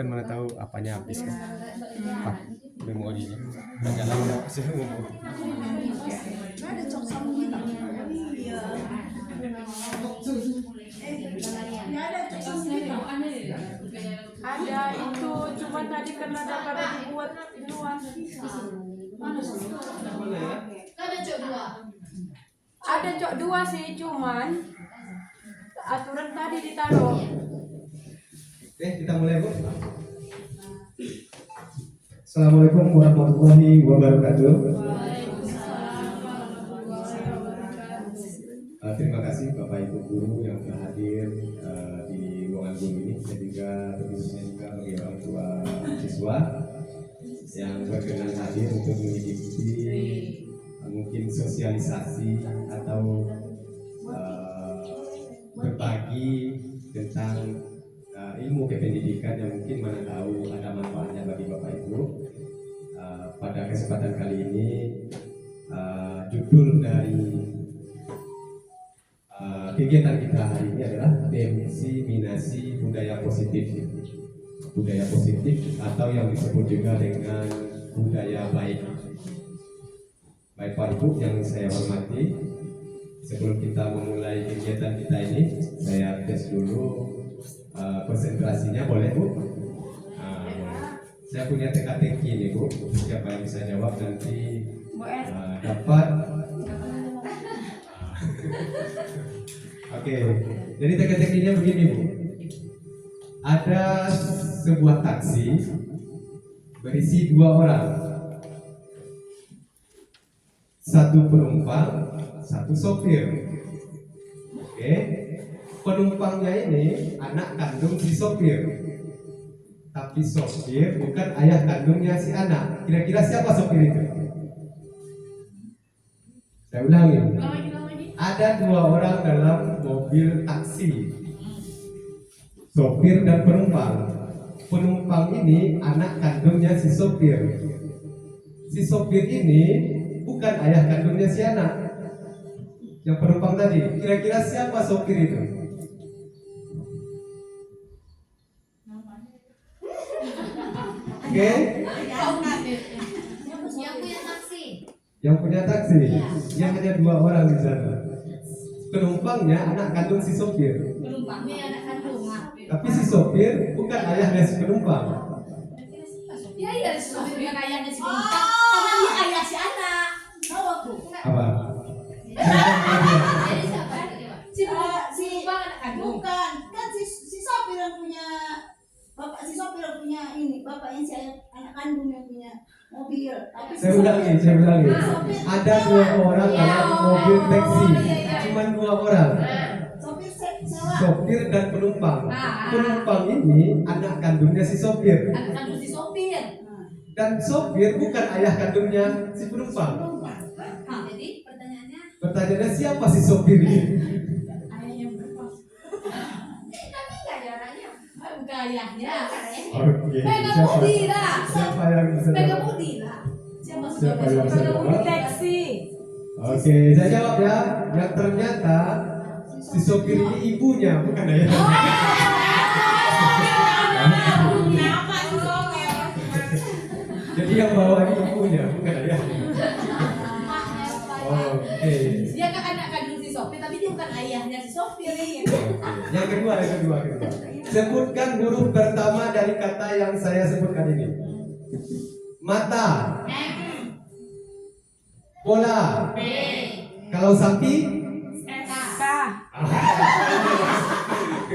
kan mana tahu apanya habis kan. Memorinya agak lama sih ngomong. Ada itu, cuma tadi karena daripada dibuat luar. Ada cok dua sih, cuman aturan tadi ditaruh. Oke, kita mulai, Bu. Assalamualaikum warahmatullahi wabarakatuh. Terima kasih Bapak Ibu guru yang telah hadir di ruangan guru ini, dan juga tentunya juga bagi orang tua siswa yang berkenan hadir untuk mengikuti mungkin sosialisasi atau berbagi tentang ilmu kependidikan yang mungkin mana tahu ada manfaatnya bagi Bapak Ibu. Pada kesempatan kali ini judul dari kegiatan kita hari ini adalah diseminasi budaya positif. Budaya positif atau yang disebut juga dengan budaya baik. Baik Pak Ibu yang saya hormati, sebelum kita memulai kegiatan kita ini, saya tes dulu konsentrasinya, boleh Bu? Saya punya teka-teki nih Bu, siapa yang bisa jawab nanti dapat. Oke, jadi teka-tekinya begini Bu. Ada sebuah taksi berisi 2 orang, 1 penumpang, 1 sopir. Oke, penumpangnya ini anak kandung si sopir, tapi sopir bukan ayah kandungnya si anak. Kira-kira siapa sopir itu? Saya ulangi. Ada 2 orang dalam mobil taksi, sopir dan penumpang. Penumpang ini anak kandungnya si sopir. Si sopir ini bukan ayah kandungnya si anak. Yang penumpang tadi, kira-kira siapa sopir itu? Oke? Yang punya taksi. Yang hanya 2 orang di sana. Penumpangnya anak kandung si sopir. Penumpangnya anak kandung. Tapi si sopir bukan ayahnya si penumpang. Ya si sopir bukan ayahnya si penumpang. Karena dia ayah si anak. Tahu aku. Apa? Jadi siapa? Si penumpang anak kandung. Bukan, kan si sopir yang punya bapak, si sopir yang punya ini, bapak yang si anak kandung yang punya mobil. Tapi Saya ulangi. Ada 2 orang dalam mobil taksi. Cuma 2 orang. Sopir sewa. Sopir dan penumpang. Penumpang ini anak kandungnya si sopir. Anak kandung si sopir. Dan sopir bukan ayah kandungnya si penumpang. Jadi pertanyaannya. Pertanyaannya siapa si sopir ini? Ayah yang berkos. Tapi nggak ada orangnya. Bukan ayahnya. Oke. Pegang budi lah. Siapa yang bisa Pegang jawab? budi lah. Siapa Siapa yang bisa Pegang budi jawab? taksi. Oke, saya jawab ya. Yang ternyata si sopir ini ibunya, bukan ayahnya. Kenapa si sopir? Jadi yang bawa ini ibunya, bukan ayahnya. Oke. Dia kan anak kandung si sopir, tapi dia bukan ayahnya si sopir. Yang kedua. Sebutkan huruf pertama dari kata yang saya sebutkan ini. Mata. Bola. Kalau sapi. SK.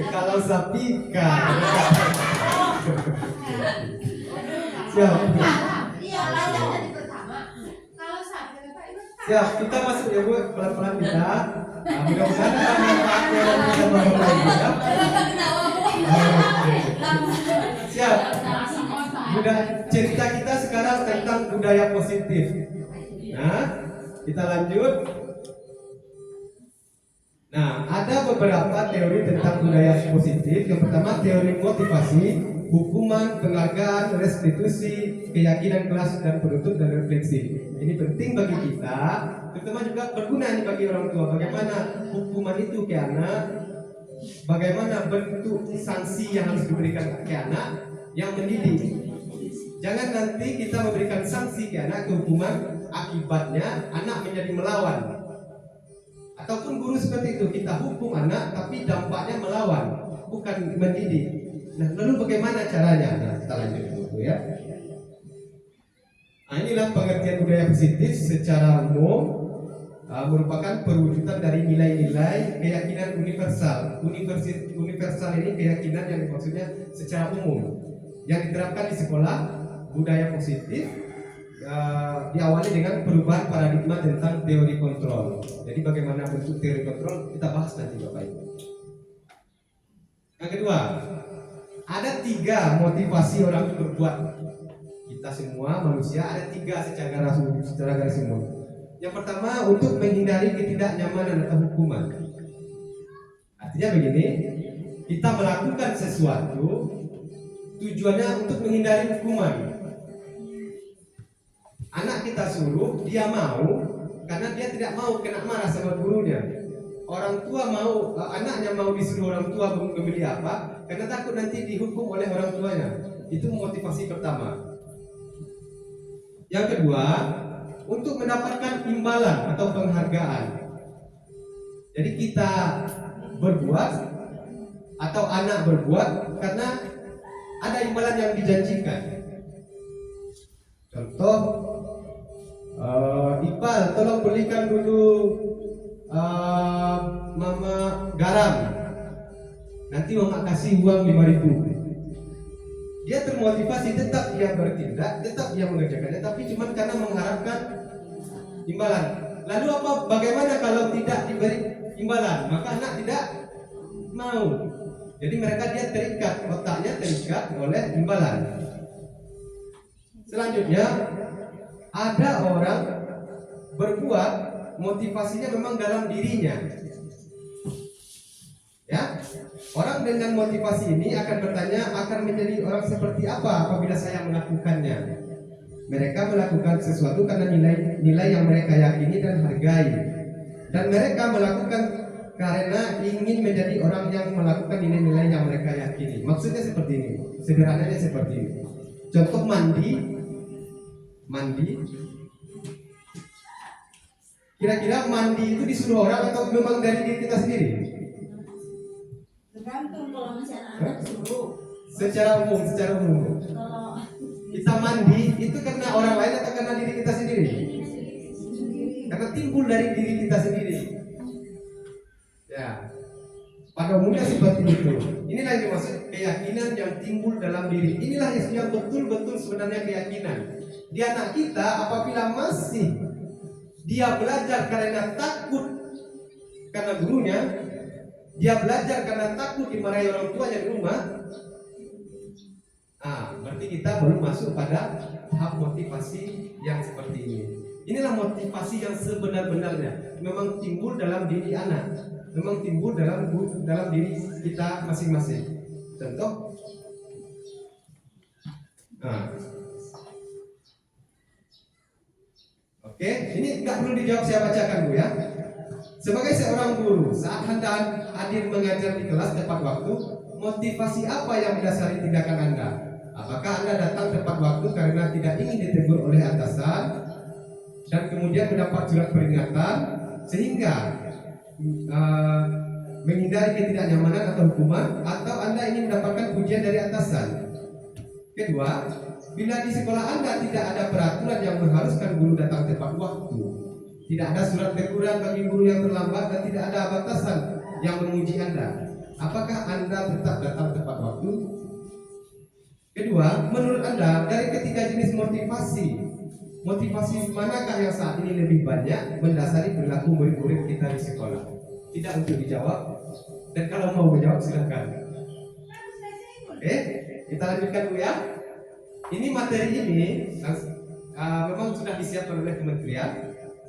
Kalau sapi kan. Siap. Iya, ayah dari pertama. Kalau sapi Siap. Kita masuk ya Bu, pelan-pelan kita. Nah, mudah-mudahan ada manfaatnya dan bisa membantu kita. Siap. Udah cerita kita sekarang tentang budaya positif. Nah, kita lanjut. Nah, ada beberapa teori tentang budaya positif. Yang pertama teori motivasi, hukuman, penghargaan, restitusi, keyakinan kelas dan penutup dan refleksi. Ini penting bagi kita, terutama juga berguna nih bagi orang tua. Bagaimana hukuman itu ke anak, bagaimana bentuk sanksi yang harus diberikan ke anak, yang mendidik. Jangan nanti kita memberikan sanksi ke anak, hukuman akibatnya anak menjadi melawan. Ataupun guru seperti itu, kita hukum anak tapi dampaknya melawan, bukan mendidik. Nah, lalu bagaimana caranya? Nah, kita lanjut dulu ya. Nah, inilah pengertian budaya positif secara umum, merupakan perwujudan dari nilai-nilai keyakinan universal. Universal ini keyakinan yang maksudnya secara umum yang diterapkan di sekolah. Budaya positif diawali dengan perubahan paradigma tentang teori kontrol. Jadi bagaimana bentuk teori kontrol kita bahas nanti Bapak Ibu. Yang kedua, ada 3 motivasi orang untuk berbuat. Kita semua manusia ada 3 secara garis umum. Yang pertama, untuk menghindari ketidaknyamanan atau hukuman. Artinya begini, kita melakukan sesuatu tujuannya untuk menghindari hukuman. Anak kita suruh, dia mau karena dia tidak mau kena marah sama gurunya. Orang tua mau, anaknya mau disuruh orang tua membeli apa karena takut nanti dihukum oleh orang tuanya. Itu motivasi pertama. Yang kedua, untuk mendapatkan imbalan atau penghargaan. Jadi kita berbuat atau anak berbuat karena ada imbalan yang dijanjikan. Contoh, Ipal tolong belikan dulu mama garam. Nanti mama kasih uang 5.000. Dia termotivasi, tetap dia bertindak, tetap dia mengerjakannya, tapi cuma karena mengharapkan imbalan. Lalu bagaimana kalau tidak diberi imbalan? Maka anak tidak mau. Jadi dia terikat, otaknya terikat oleh imbalan. Selanjutnya, ada orang berbuat motivasinya memang dalam dirinya. Ya, orang dengan motivasi ini akan bertanya, akan menjadi orang seperti apa apabila saya melakukannya. Mereka melakukan sesuatu karena nilai yang mereka yakini dan hargai, dan mereka melakukan karena ingin menjadi orang yang melakukan nilai-nilai yang mereka yakini. Maksudnya seperti ini, sederhananya seperti ini. Contoh mandi. Kira-kira mandi itu disuruh orang atau memang dari diri kita sendiri? Tergantung, kalau masih anak-anak suruh. Secara umum. Kalau Kita mandi itu karena orang lain atau karena diri kita sendiri? Karena timbul dari diri kita sendiri. Ya, pada umumnya seperti itu. Inilah yang dimaksud keyakinan yang timbul dalam diri. Inilah yang betul-betul sebenarnya keyakinan. Di anak kita apabila masih dia belajar karena takut karena gurunya, dia belajar karena takut dimarahi orang tuanya di rumah, berarti kita baru masuk pada tahap motivasi yang seperti ini. Inilah motivasi yang sebenar-benarnya memang timbul dalam diri anak, memang timbul dalam diri kita masing-masing. Contoh, oke, ini nggak perlu dijawab, saya bacakan Bu ya. Sebagai seorang guru, saat Anda hadir mengajar di kelas tepat waktu, motivasi apa yang mendasari tindakan Anda? Apakah Anda datang tepat waktu karena tidak ingin ditegur oleh atasan dan kemudian mendapat surat peringatan sehingga menghindari ketidaknyamanan atau hukuman, atau Anda ingin mendapatkan pujian dari atasan? Kedua, bila di sekolah Anda tidak ada peraturan yang mengharuskan guru datang tepat waktu, tidak ada surat teguran bagi guru yang terlambat, dan tidak ada batasan yang menguji Anda, apakah Anda tetap datang tepat waktu? Kedua, menurut Anda dari ketiga jenis motivasi manakah yang saat ini lebih banyak mendasari perilaku murid-murid kita di sekolah? Tidak untuk dijawab, dan kalau mau menjawab silakan. Oke, kita lanjutkan dulu ya. Ini materi ini memang sudah disiapkan oleh kementerian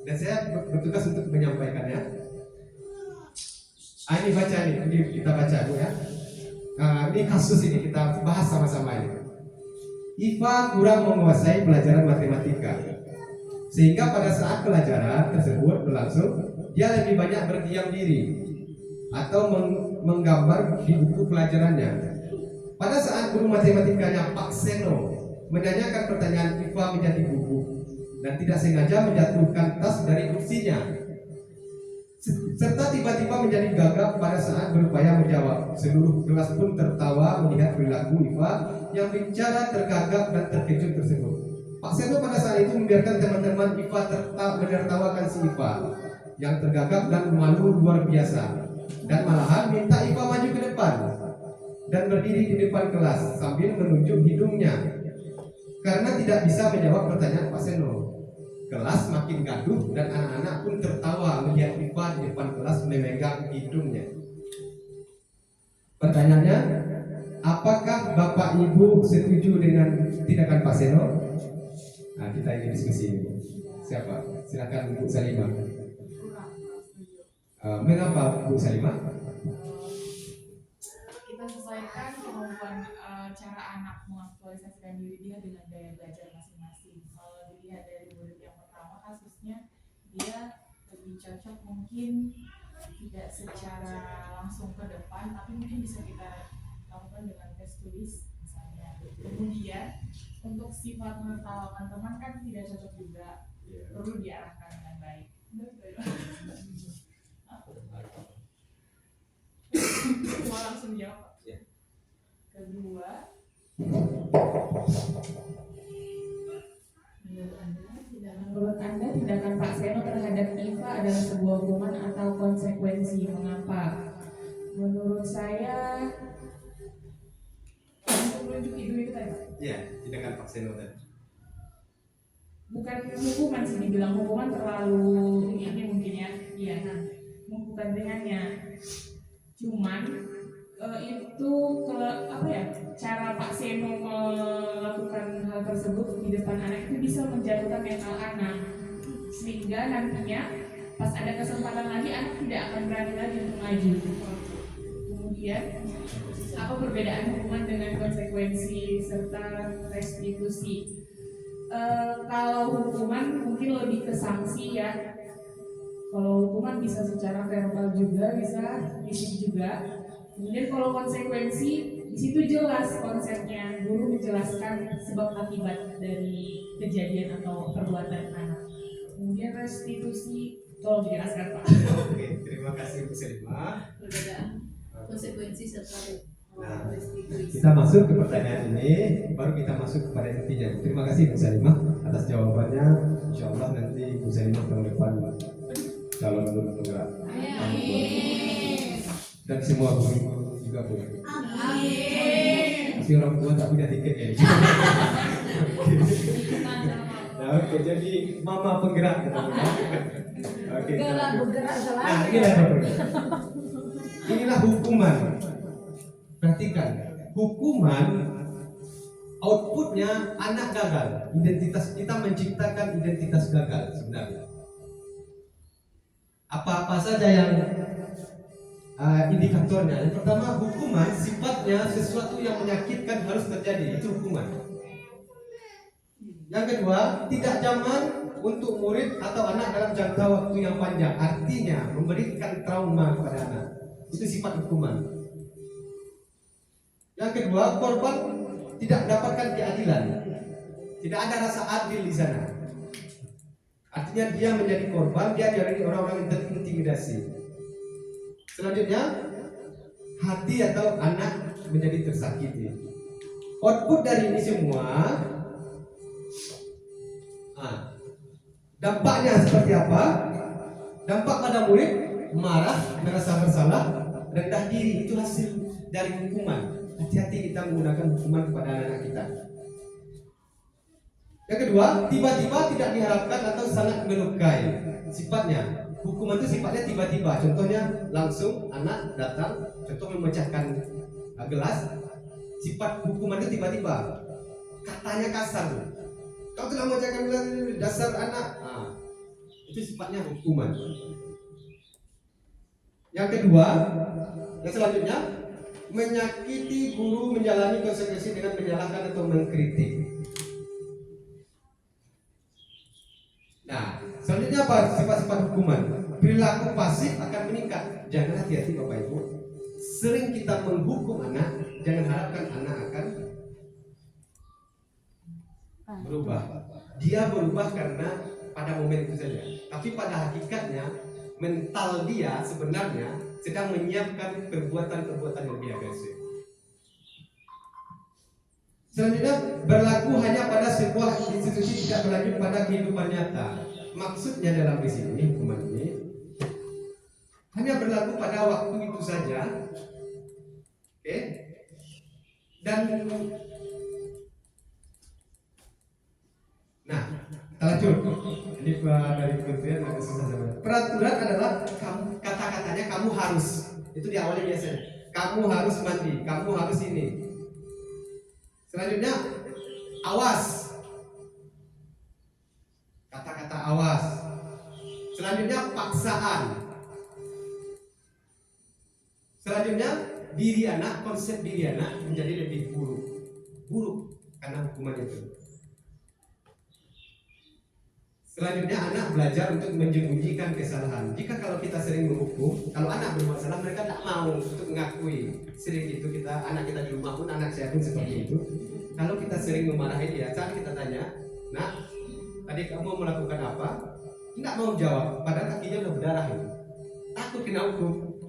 dan saya bertugas untuk menyampaikannya. Ini baca nih, kita baca Bu ya. Ini kasus ini kita bahas sama-sama ini. Iva kurang menguasai pelajaran matematika, sehingga pada saat pelajaran tersebut berlangsung, dia lebih banyak berdiam diri atau menggambar di buku pelajarannya. Pada saat guru matematikanya Pak Seno menanyakan pertanyaan, IPA menjadi gugup dan tidak sengaja menjatuhkan tas dari kursinya, serta tiba-tiba menjadi gagap pada saat berupaya menjawab. Seluruh kelas pun tertawa melihat perilaku IPA yang bicara tergagap dan terkejut tersebut. Pak Seno pada saat itu membiarkan teman-teman IPA menertawakan si IPA yang tergagap dan malu luar biasa, dan malahan minta IPA maju ke depan dan berdiri di depan kelas sambil menunjuk hidungnya karena tidak bisa menjawab pertanyaan Pak Seno. Kelas makin gaduh dan anak-anak pun tertawa melihat IPA di depan kelas memegang hidungnya. Pertanyaannya, apakah Bapak Ibu setuju dengan tindakan Pak Seno? Nah, kita ingin diskusi ini. Siapa? Silakan Bu Salimah. Mengapa Bu Salimah? Kita sesuaikan kemampuan cara anak mengaktualisasikan diri dia dengan gaya belajar masing-masing. Kalau dilihat dari murid yang pertama, kasusnya dia lebih cocok mungkin tidak secara langsung ke depan, tapi mungkin bisa kita lakukan dengan tes tulis misalnya. Kemudian untuk sifat menertawakan teman kan tidak cocok juga, perlu diarahkan dengan baik. Mau langsung jawab. Kedua, menurut Anda tindakan Pak Seno terhadap IPA adalah sebuah hukuman atau konsekuensi? Mengapa? Menurut saya untuk menunjuk hidung itu tadi. Ya, tindakan Pak Seno tadi. Bukan hukuman sih, dibilang hukuman terlalu ini mungkin ya. Iya, bukan dengannya. Cuman itu apa ya, cara Pak Seno melakukan hal tersebut di depan anak itu bisa menjatuhkan mental anak, sehingga nantinya pas ada kesempatan lagi anak tidak akan berani lagi untuk maju. Kemudian apa perbedaan hukuman dengan konsekuensi serta restitusi? Kalau hukuman mungkin lebih ke sanksi ya. Kalau hukuman bisa secara verbal juga, bisa fisik juga. Kemudian kalau konsekuensi di situ jelas konsepnya, guru menjelaskan sebab akibat dari kejadian atau perbuatan anak. Kemudian restitusi, tolong dijelaskan Pak. Oke, terima kasih Bu Salimah. Perbedaan konsekuensi serta Nah, restitusi. kita masuk ke pertanyaan ini, baru kita masuk kepada intinya. Terima kasih Bu Salimah atas jawabannya. Insya Allah nanti Bu Salimah tahun depan calon guru penggerak. Dan semua guru juga Bu. Tapi orang tua tak punya tiket ya. Nah, oke, jadi mama penggerak kita. Oke. Bergerak Nah, inilah hukuman. Perhatikan, hukuman outputnya anak gagal. Identitas kita menciptakan identitas gagal sebenarnya. Apa-apa saja yang indikatornya. Yang pertama, hukuman sifatnya sesuatu yang menyakitkan harus terjadi, itu hukuman. Yang kedua, tidak nyaman untuk murid atau anak dalam jangka waktu yang panjang, artinya memberikan trauma kepada anak. Itu sifat hukuman. Yang kedua, korban tidak mendapatkan keadilan. Tidak ada rasa adil di sana. Artinya dia menjadi korban, dia dari orang-orang yang terintimidasi. Selanjutnya, hati atau anak menjadi tersakiti. Output dari ini semua, dampaknya seperti apa? Dampak pada murid marah, merasa bersalah, rendah diri. Itu hasil dari hukuman. Hati-hati kita menggunakan hukuman kepada anak-anak kita. Yang kedua, tiba-tiba tidak diharapkan atau sangat melukai. Sifatnya, hukuman itu sifatnya tiba-tiba. Contohnya langsung anak datang, contoh memecahkan gelas. Sifat hukuman itu tiba-tiba. Katanya kasar. Kau telah memecahkan gelas, dasar anak. Itu sifatnya hukuman. Yang kedua, yang selanjutnya, menyakiti guru menjalani konsekuensi dengan menyalahkan atau mengkritik. Nah, selanjutnya apa sifat-sifat hukuman? Perilaku pasif akan meningkat. Jangan, hati-hati Bapak Ibu. sering kita menghukum anak, jangan harapkan anak akan berubah. Dia berubah karena pada momen itu saja. Tapi pada hakikatnya mental dia sebenarnya sedang menyiapkan perbuatan-perbuatan yang lebih agresif. Selanjutnya, berlaku hanya pada sebuah institusi, tidak berlanjut pada kehidupan nyata. Maksudnya dalam di sini hukuman ini hanya berlaku pada waktu itu saja. Oke? Dan nah, kita lanjut. Ini dari kementerian agak susah namanya. Peraturan adalah kata-katanya kamu harus. Itu di awalnya biasanya. Kamu harus mandi, kamu harus ini. Selanjutnya, awas. Kata-kata awas. Selanjutnya, paksaan. Selanjutnya, diri anak, konsep diri anak menjadi lebih buruk. Buruk karena hukuman itu. Selanjutnya, anak belajar untuk menyembunyikan kesalahan. Jika kalau kita sering menghukum, kalau anak berbuat salah, mereka tidak mau untuk mengakui. Sering itu anak kita di rumah pun, anak saya pun seperti itu. Kalau kita sering memarahi dia, saat kita tanya, "Nak, tadi kamu melakukan apa?" Tidak mau jawab, padahal kakinya udah berdarah itu. Takut kena hukum.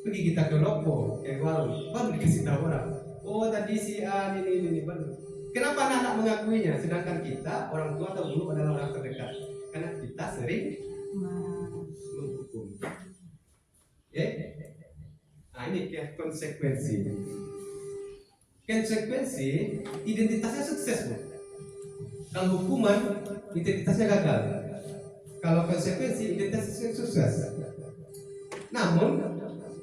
Pergi kita ke Lopo, ke warung, baru dikasih tahu orang. Oh, tadi si A ini baru. Kenapa anak mengakuinya? Sedangkan kita, orang tua atau guru adalah orang terdekat. Karena kita sering menghukum. Ya? Nah, ini konsekuensi. Konsekuensi, identitasnya sukses, Bu. Kalau hukuman, identitasnya gagal. Kalau konsekuensi, identitasnya sukses. Namun,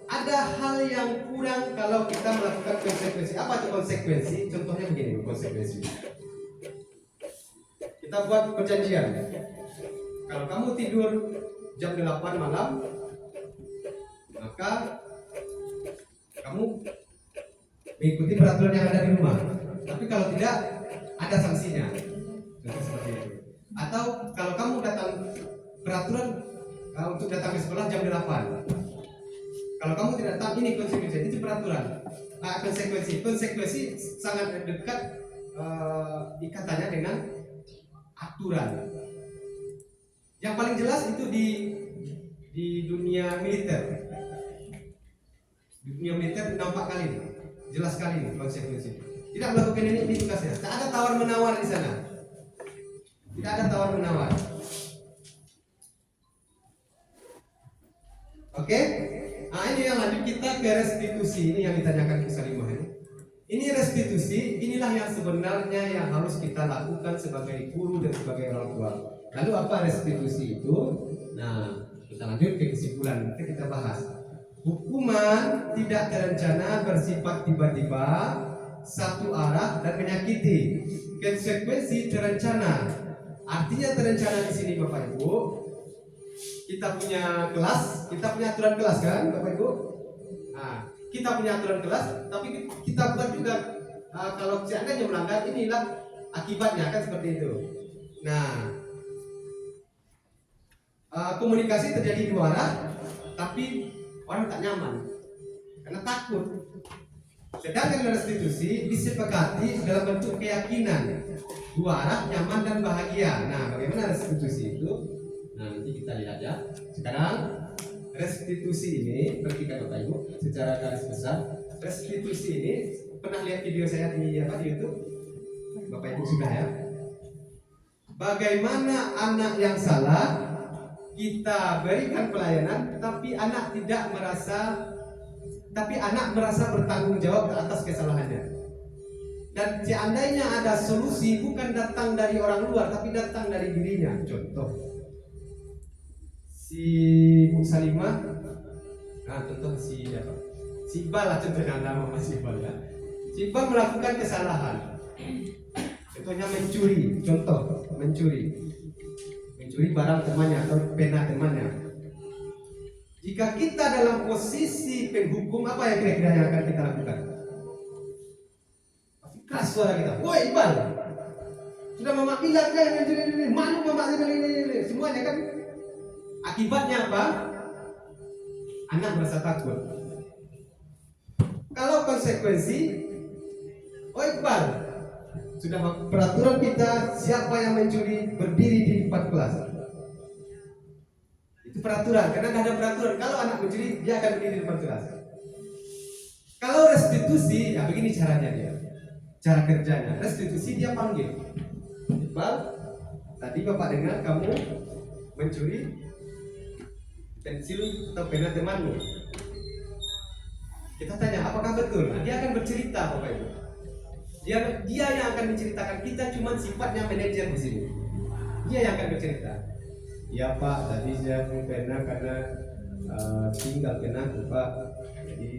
ada hal yang kurang kalau kita melakukan konsekuensi. Apa itu konsekuensi? Contohnya begini, konsekuensi. Kita buat perjanjian. Kalau kamu tidur jam 8 malam, maka kamu mengikuti peraturan yang ada di rumah. Tapi kalau tidak, ada sanksinya. Contoh seperti itu. Atau kalau kamu datang peraturan untuk datang ke sekolah jam 8. Kalau kamu tidak datang, ini konsekuensi, itu peraturan. Konsekuensi sangat dekat ikatannya dengan aturan. Yang paling jelas itu di dunia militer. Di dunia militer nampak kali ini, jelas sekali ini konsekuensi. Tidak melakukan ini tugasnya. Tak ada tawar menawar di sana. Tidak ada tawar menawar. Oke? Nah, ini yang lanjut kita ke restitusi. Ini yang ditanyakan ke Salimah ini. Ini restitusi, inilah yang sebenarnya yang harus kita lakukan sebagai guru dan sebagai orang tua. Lalu apa restitusi itu? Nah, kita lanjut ke kesimpulan. Kita bahas. Hukuman tidak terencana bersifat tiba-tiba, satu arah dan menyakiti. Konsekuensi terencana. Artinya terencana di sini Bapak Ibu. Kita punya kelas, kita punya aturan kelas kan Bapak Ibu? Nah, kita punya aturan kelas, tapi kita buat juga kalau seandainya melanggar, inilah akibatnya kan seperti itu. Nah, komunikasi terjadi dua arah, tapi orang tak nyaman karena takut. Sedangkan restitusi disepakati dalam bentuk keyakinan dua arah, nyaman dan bahagia. Nah, bagaimana restitusi itu? Nah, nanti kita lihat ya. Sekarang restitusi ini, perhatikan Bapak Ibu secara garis besar. Restitusi ini pernah lihat video saya di YouTube? Bapak Ibu sudah ya. Bagaimana anak yang salah kita berikan pelayanan, tapi anak merasa bertanggung jawab atas kesalahannya. Dan seandainya ada solusi bukan datang dari orang luar, tapi datang dari dirinya. Contoh, si Bu Salimah, contoh si Iqbal lah, contohnya nama Mas Iqbal ya. Si Iqbal melakukan kesalahan, contohnya mencuri, mencuri barang temannya atau pena temannya. Jika kita dalam posisi penghukum, apa yang kira-kira yang akan kita lakukan? Pasti keras suara kita, woi Iqbal, sudah mama bilang kan ini, malu mama ini, semuanya kan. Akibatnya apa? Anak merasa takut. Kalau konsekuensi, oh Iqbal, sudah peraturan kita siapa yang mencuri berdiri di depan kelas. Itu peraturan, karena nggak ada peraturan. Kalau anak mencuri dia akan berdiri di depan kelas. Kalau restitusi, ya begini caranya dia, cara kerjanya. Restitusi dia panggil, Iqbal, tadi bapak dengar kamu mencuri pensil atau pena temanmu. Kita tanya apakah betul? Nah, dia akan bercerita Bapak Ibu. Dia yang akan menceritakan, kita cuma sifatnya manajer di sini. Dia yang akan bercerita. Ya Pak, tadi saya pena karena tinggal pena Pak. Jadi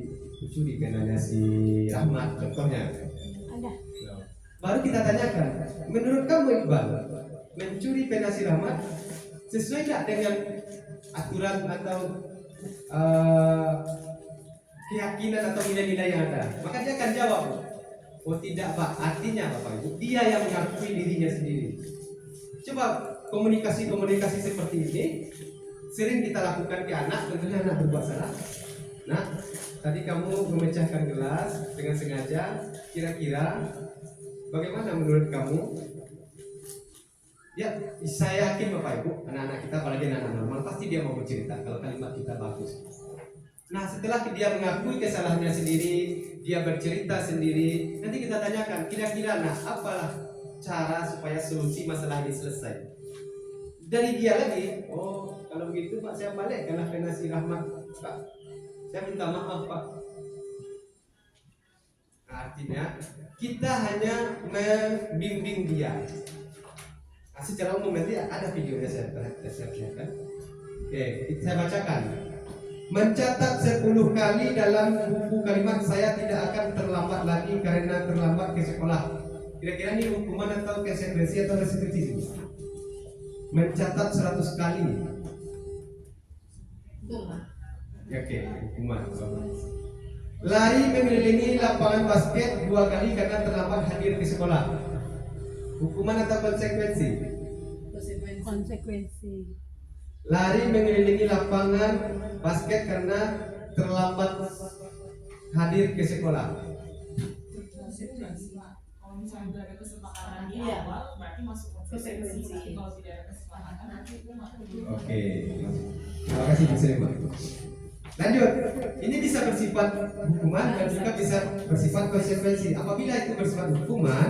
curi penanya si Rahmat contohnya. Ada. Baru kita tanyakan, menurut kamu Iqbal, mencuri pena si Rahmat sesuai tidak dengan aturan atau keyakinan atau nilai-nilai yang ada? Maka dia akan jawab, oh tidak Pak, artinya Bapak Ibu, dia yang mengakui dirinya sendiri. Coba komunikasi seperti ini sering kita lakukan ke anak, tentunya anak berbuat salah. Nah, tadi kamu memecahkan gelas dengan sengaja, kira-kira bagaimana menurut kamu? Ya, saya yakin Bapak Ibu, anak-anak kita, apalagi anak-anak normal, pasti dia mau bercerita kalau kalimat kita bagus. Nah, setelah dia mengakui kesalahannya sendiri, dia bercerita sendiri, nanti kita tanyakan, kira-kira nah apalah cara supaya solusi masalah ini selesai. Dari dia lagi, oh kalau begitu Pak, saya balik karena pena si Rahmat Pak, saya minta maaf Pak. Artinya kita hanya membimbing dia. Nah, secara umum nanti ada videonya saya perhatikan. Oke, saya bacakan. Mencatat 10 kali dalam buku kalimat saya tidak akan terlambat lagi karena terlambat ke sekolah. Kira-kira ini hukuman atau konsekuensi atau restitusi? Mencatat 100 kali. Oke, hukuman. Lari mengelilingi lapangan basket 2 kali karena terlambat hadir di sekolah. Hukuman atau konsekuensi? Konsekuensi. Lari mengelilingi lapangan basket karena terlambat hadir ke sekolah. Kalau misalnya udah ada kesepakatan di awal, berarti masuk konsekuensi. Tapi kalau tidak ada kesepakatan, nanti itu masuk. Oke, terima kasih Bu Sulaiman. Lanjut, ini bisa bersifat hukuman dan juga bisa bersifat konsekuensi. Apabila itu bersifat hukuman,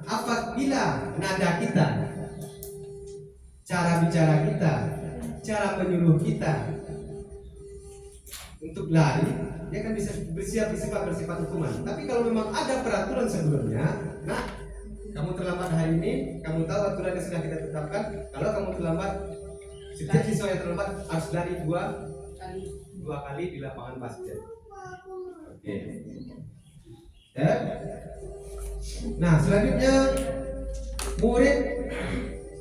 apabila nada kita, cara bicara kita, cara menyuruh kita untuk lari, dia kan bisa bersifat hukuman. Tapi kalau memang ada peraturan sebelumnya, nah kamu terlambat hari ini, kamu tahu aturan yang sudah kita tetapkan. Kalau kamu terlambat, setiap siswa yang terlambat harus lari 2 kali di lapangan basket. Oke. Nah, selanjutnya murid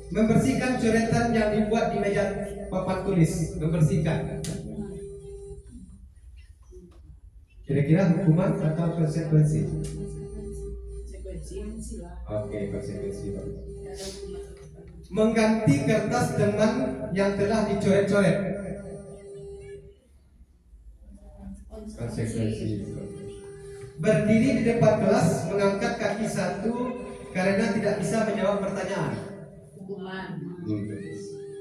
membersihkan coretan yang dibuat di meja papan tulis. Membersihkan. Kira-kira hukuman atau konsekuensi? Oke, konsekuensi. Mengganti kertas dengan yang telah dicoret-coret. Konsekuensi. Berdiri di depan kelas mengangkat kaki 1 karena tidak bisa menjawab pertanyaan. Hukuman.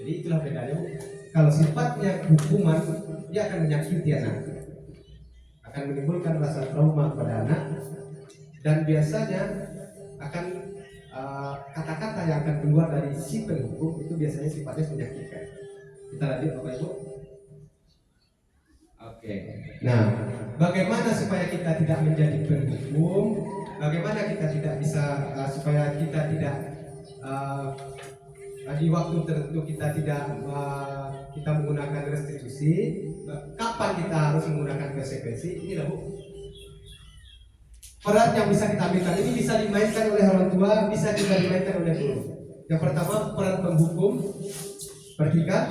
Jadi itulah bedanya. Kalau sifatnya hukuman, dia akan menyakiti anak, akan menimbulkan rasa trauma pada anak, dan biasanya akan kata-kata yang akan keluar dari si penghukum itu biasanya sifatnya menyakitkan. Kita lanjut Bapak Ibu. Oke. Nah, bagaimana supaya kita tidak menjadi penghukum? Bagaimana kita tidak bisa supaya kita tidak di waktu tertentu kita tidak kita menggunakan restitusi? Kapan kita harus menggunakan konsekuensi? Ini Bu. Peran yang bisa kita ambilkan ini bisa dimainkan oleh orang tua, bisa juga dimainkan oleh guru. Yang pertama, peran penghukum. Perhatikan,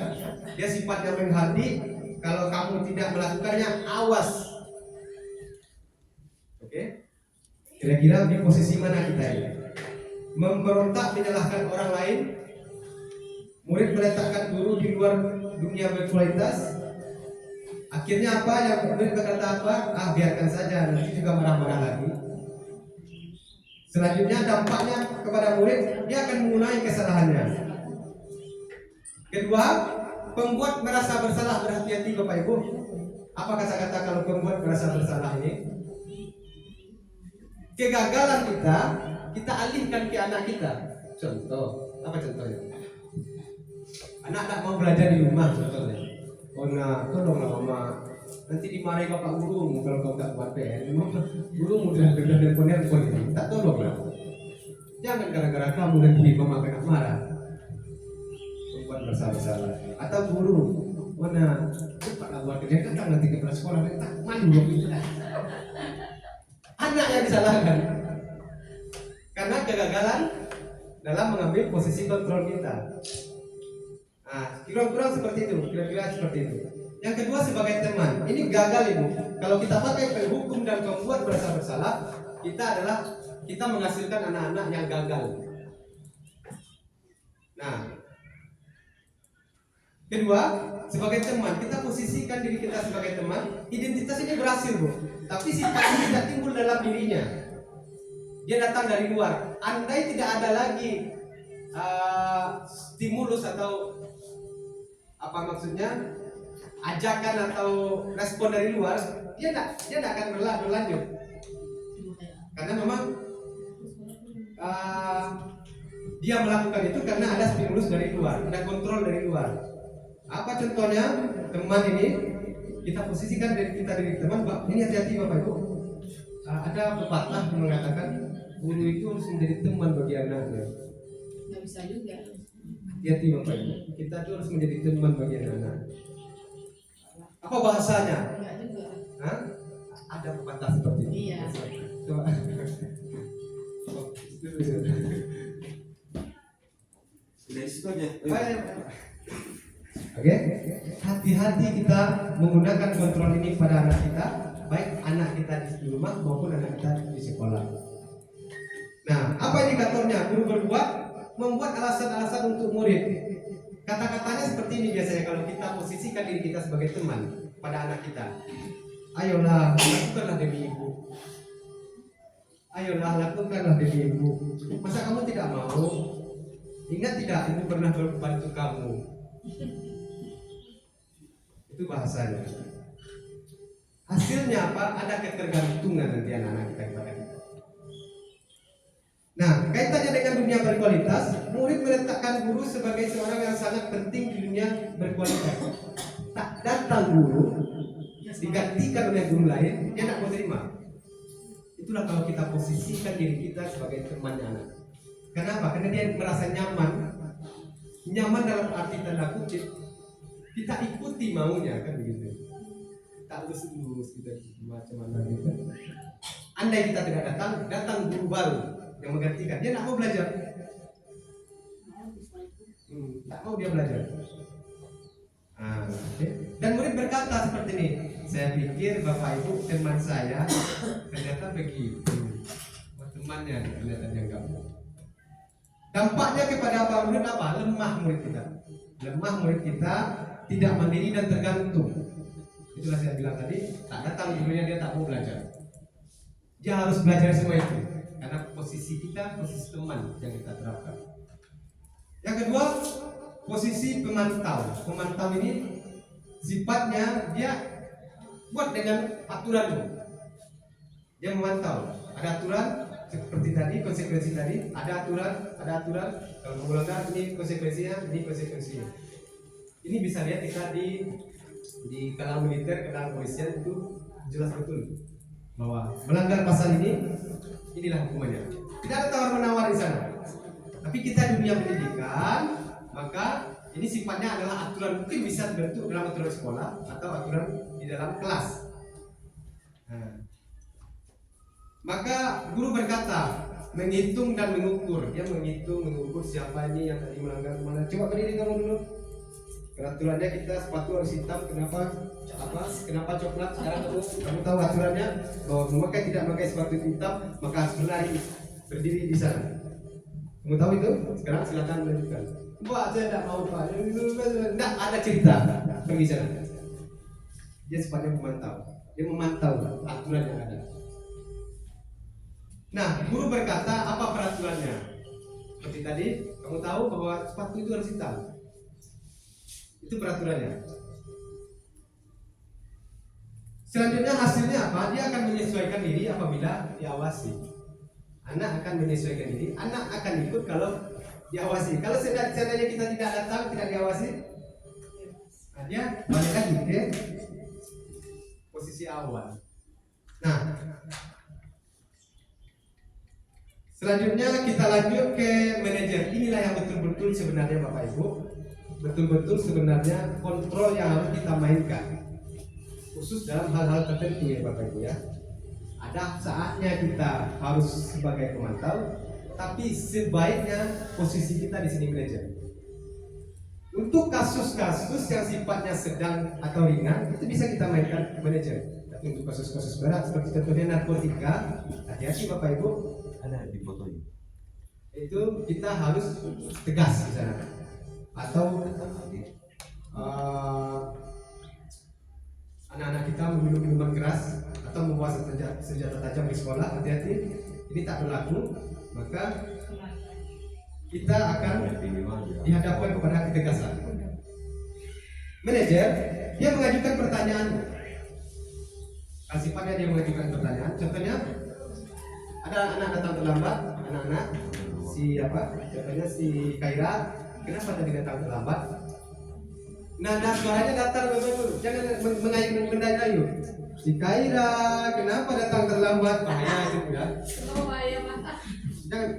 dia sifatnya menghardik. Kalau kamu tidak melakukannya, awas. Oke? Kira-kira di posisi mana kita ini? Memberontak, menyalahkan orang lain. Murid meletakkan guru di luar dunia berkualitas, Akhirnya apa? Yang murid berkata apa? Biarkan saja, nanti juga marah-marah lagi. Selanjutnya dampaknya kepada murid, dia akan mengulangi kesalahannya. Kedua, pembuat merasa bersalah. Berhati-hati Bapak Ibu. Apa kata-kata kalau pembuat merasa bersalah ini? Kegagalan kita alihkan ke anak kita. Contoh, apa contohnya? Anak tak mau belajar di rumah contohnya. Oh nah, tolonglah mama. Nanti dimarahi bapak gurumu kalau kau tak buat PR. Gurumu udah nelpon ini. Tak tolonglah. Jangan gara-gara kamu nanti mama kena marah. Membuat bersalah-salah. Atau guru, mana cepatlah buat kerja, datang nanti ke sekolah tak malu begitu. Anak yang disalahkan karena kegagalan dalam mengambil posisi kontrol kita. Kira-kira seperti itu, Yang kedua sebagai teman, ini gagal ibu. Kalau kita pakai penghukum dan pembuat merasa bersalah, kita menghasilkan anak-anak yang gagal. Nah, kedua sebagai teman, kita posisikan diri kita sebagai teman. Identitas ini berhasil bu, tapi sifatnya tidak timbul dalam dirinya. Dia datang dari luar. Andai tidak ada lagi stimulus atau apa maksudnya ajakan atau respon dari luar, dia tidak akan berlanjut karena memang dia melakukan itu karena ada stimulus dari luar, ada kontrol dari luar. Apa contohnya? Teman ini kita posisikan dari teman. Ini hati-hati Bapak Ibu. Ada pepatah yang mengatakan guru itu harus menjadi teman bagi anaknya. Nggak bisa juga. Hati-hati Bapak Ibu, kita itu harus menjadi teman bagi anak-anak. Apa bahasanya? Enggak juga. Hah? Ada pepatah seperti itu. Iya. Coba. Oke, hati-hati kita menggunakan kontrol ini pada anak kita, baik anak kita di rumah maupun anak kita di sekolah. Nah, apa indikatornya? Guru membuat alasan-alasan untuk murid. Kata-katanya seperti ini biasanya kalau kita posisikan diri kita sebagai teman pada anak kita. Ayolah, lakukanlah demi ibu. Ayolah, lakukanlah demi ibu. Masa kamu tidak mau? Ingat tidak, ibu pernah membantu kamu. Itu bahasanya. Hasilnya apa? Ada ketergantungan nanti anak-anak kita kepada kita. Nah, kaitannya dengan dunia berkualitas, murid meletakkan guru sebagai seorang yang sangat penting di dunia berkualitas. Tak datang guru, digantikan oleh guru lain, dia tidak mau terima. Itulah kalau kita posisikan diri kita sebagai temannya anak. Kenapa? Karena dia merasa nyaman. Nyaman dalam arti tanda kutip, kita ikuti maunya kan begitu. Tak lulus kita macam-macam gitu. Andai kita tidak datang guru baru yang menggantikan, dia tak mau belajar. Tak mau dia belajar. Okay. Dan murid berkata seperti ini, saya pikir Bapak Ibu teman saya ternyata begitu. Temannya ternyata dia enggak. Dampaknya kepada apa murid apa? Lemah murid kita. Lemah murid kita, tidak mandiri dan tergantung. Itulah saya bilang tadi, tak datang gurunya dia tak mau belajar. Dia harus belajar semua itu. Karena posisi kita, posisi teman yang kita terapkan. Yang kedua, posisi pemantau. Pemantau ini sifatnya dia buat dengan aturan. Dia memantau. Ada aturan seperti tadi, konsekuensi tadi. Ada aturan. Kalau melanggar ini konsekuensinya, ini konsekuensinya. Ini bisa lihat kita di kalangan militer, kalangan polisian itu jelas betul bahwa melanggar pasal ini, inilah hukumannya. Tidak ada tawar menawar di sana. Tapi kita dunia pendidikan, maka ini sifatnya adalah aturan, mungkin bisa terbentuk dalam aturan sekolah atau aturan di dalam kelas. Nah, maka guru berkata, menghitung dan mengukur. Dia menghitung, mengukur siapa ini yang tadi melanggar kemana. Coba berdiri kamu dulu. Peraturannya kita sepatu harus hitam. Kenapa coklat? Sekarang kamu tahu aturannya bahwa memakai tidak memakai sepatu hitam maka harus berlari berdiri di sana. Kamu tahu itu? Sekarang silakan menunjukkan. Pak, saya tidak mau Pak. Tidak ada cerita. Pergi sana. Dia sifatnya memantau. Dia memantau aturan yang ada. Nah, guru berkata, apa peraturannya? Seperti tadi, kamu tahu bahwa sepatu itu harus hitam. Itu peraturannya. Selanjutnya hasilnya apa? Dia akan menyesuaikan diri apabila diawasi. Anak akan menyesuaikan diri. Anak akan ikut kalau diawasi. Kalau seandainya kita tidak datang, tidak diawasi, nah dia balik lagi ke posisi awal. Nah, selanjutnya kita lanjut ke manajer. Inilah yang betul-betul sebenarnya Bapak Ibu, betul-betul sebenarnya kontrol yang harus kita mainkan, khusus dalam hal-hal tertentu ya Bapak Ibu ya. Ada saatnya kita harus sebagai pemantau, tapi sebaiknya posisi kita di sini manajer. Untuk kasus-kasus yang sifatnya sedang atau ringan, itu bisa kita mainkan manajer. Tapi untuk kasus-kasus berat seperti contohnya narkotika, hati-hati Bapak Ibu. Ada di fotonya. Itu kita harus tegas di sana. Atau anak-anak kita meminum minuman keras atau membawa senjata tajam di sekolah, hati-hati, ini tak berlaku, maka kita akan dihadapkan kepada ketegasan. Manajer, dia mengajukan pertanyaan. Sifatnya dia mengajukan pertanyaan. Contohnya, ada anak datang terlambat, anak-anak contohnya si Kaira, kenapa tadi datang terlambat? Nada suaranya datang betul, jangan mendayu. Si Kaira, kenapa datang terlambat? Bahaya itu ya. Jangan.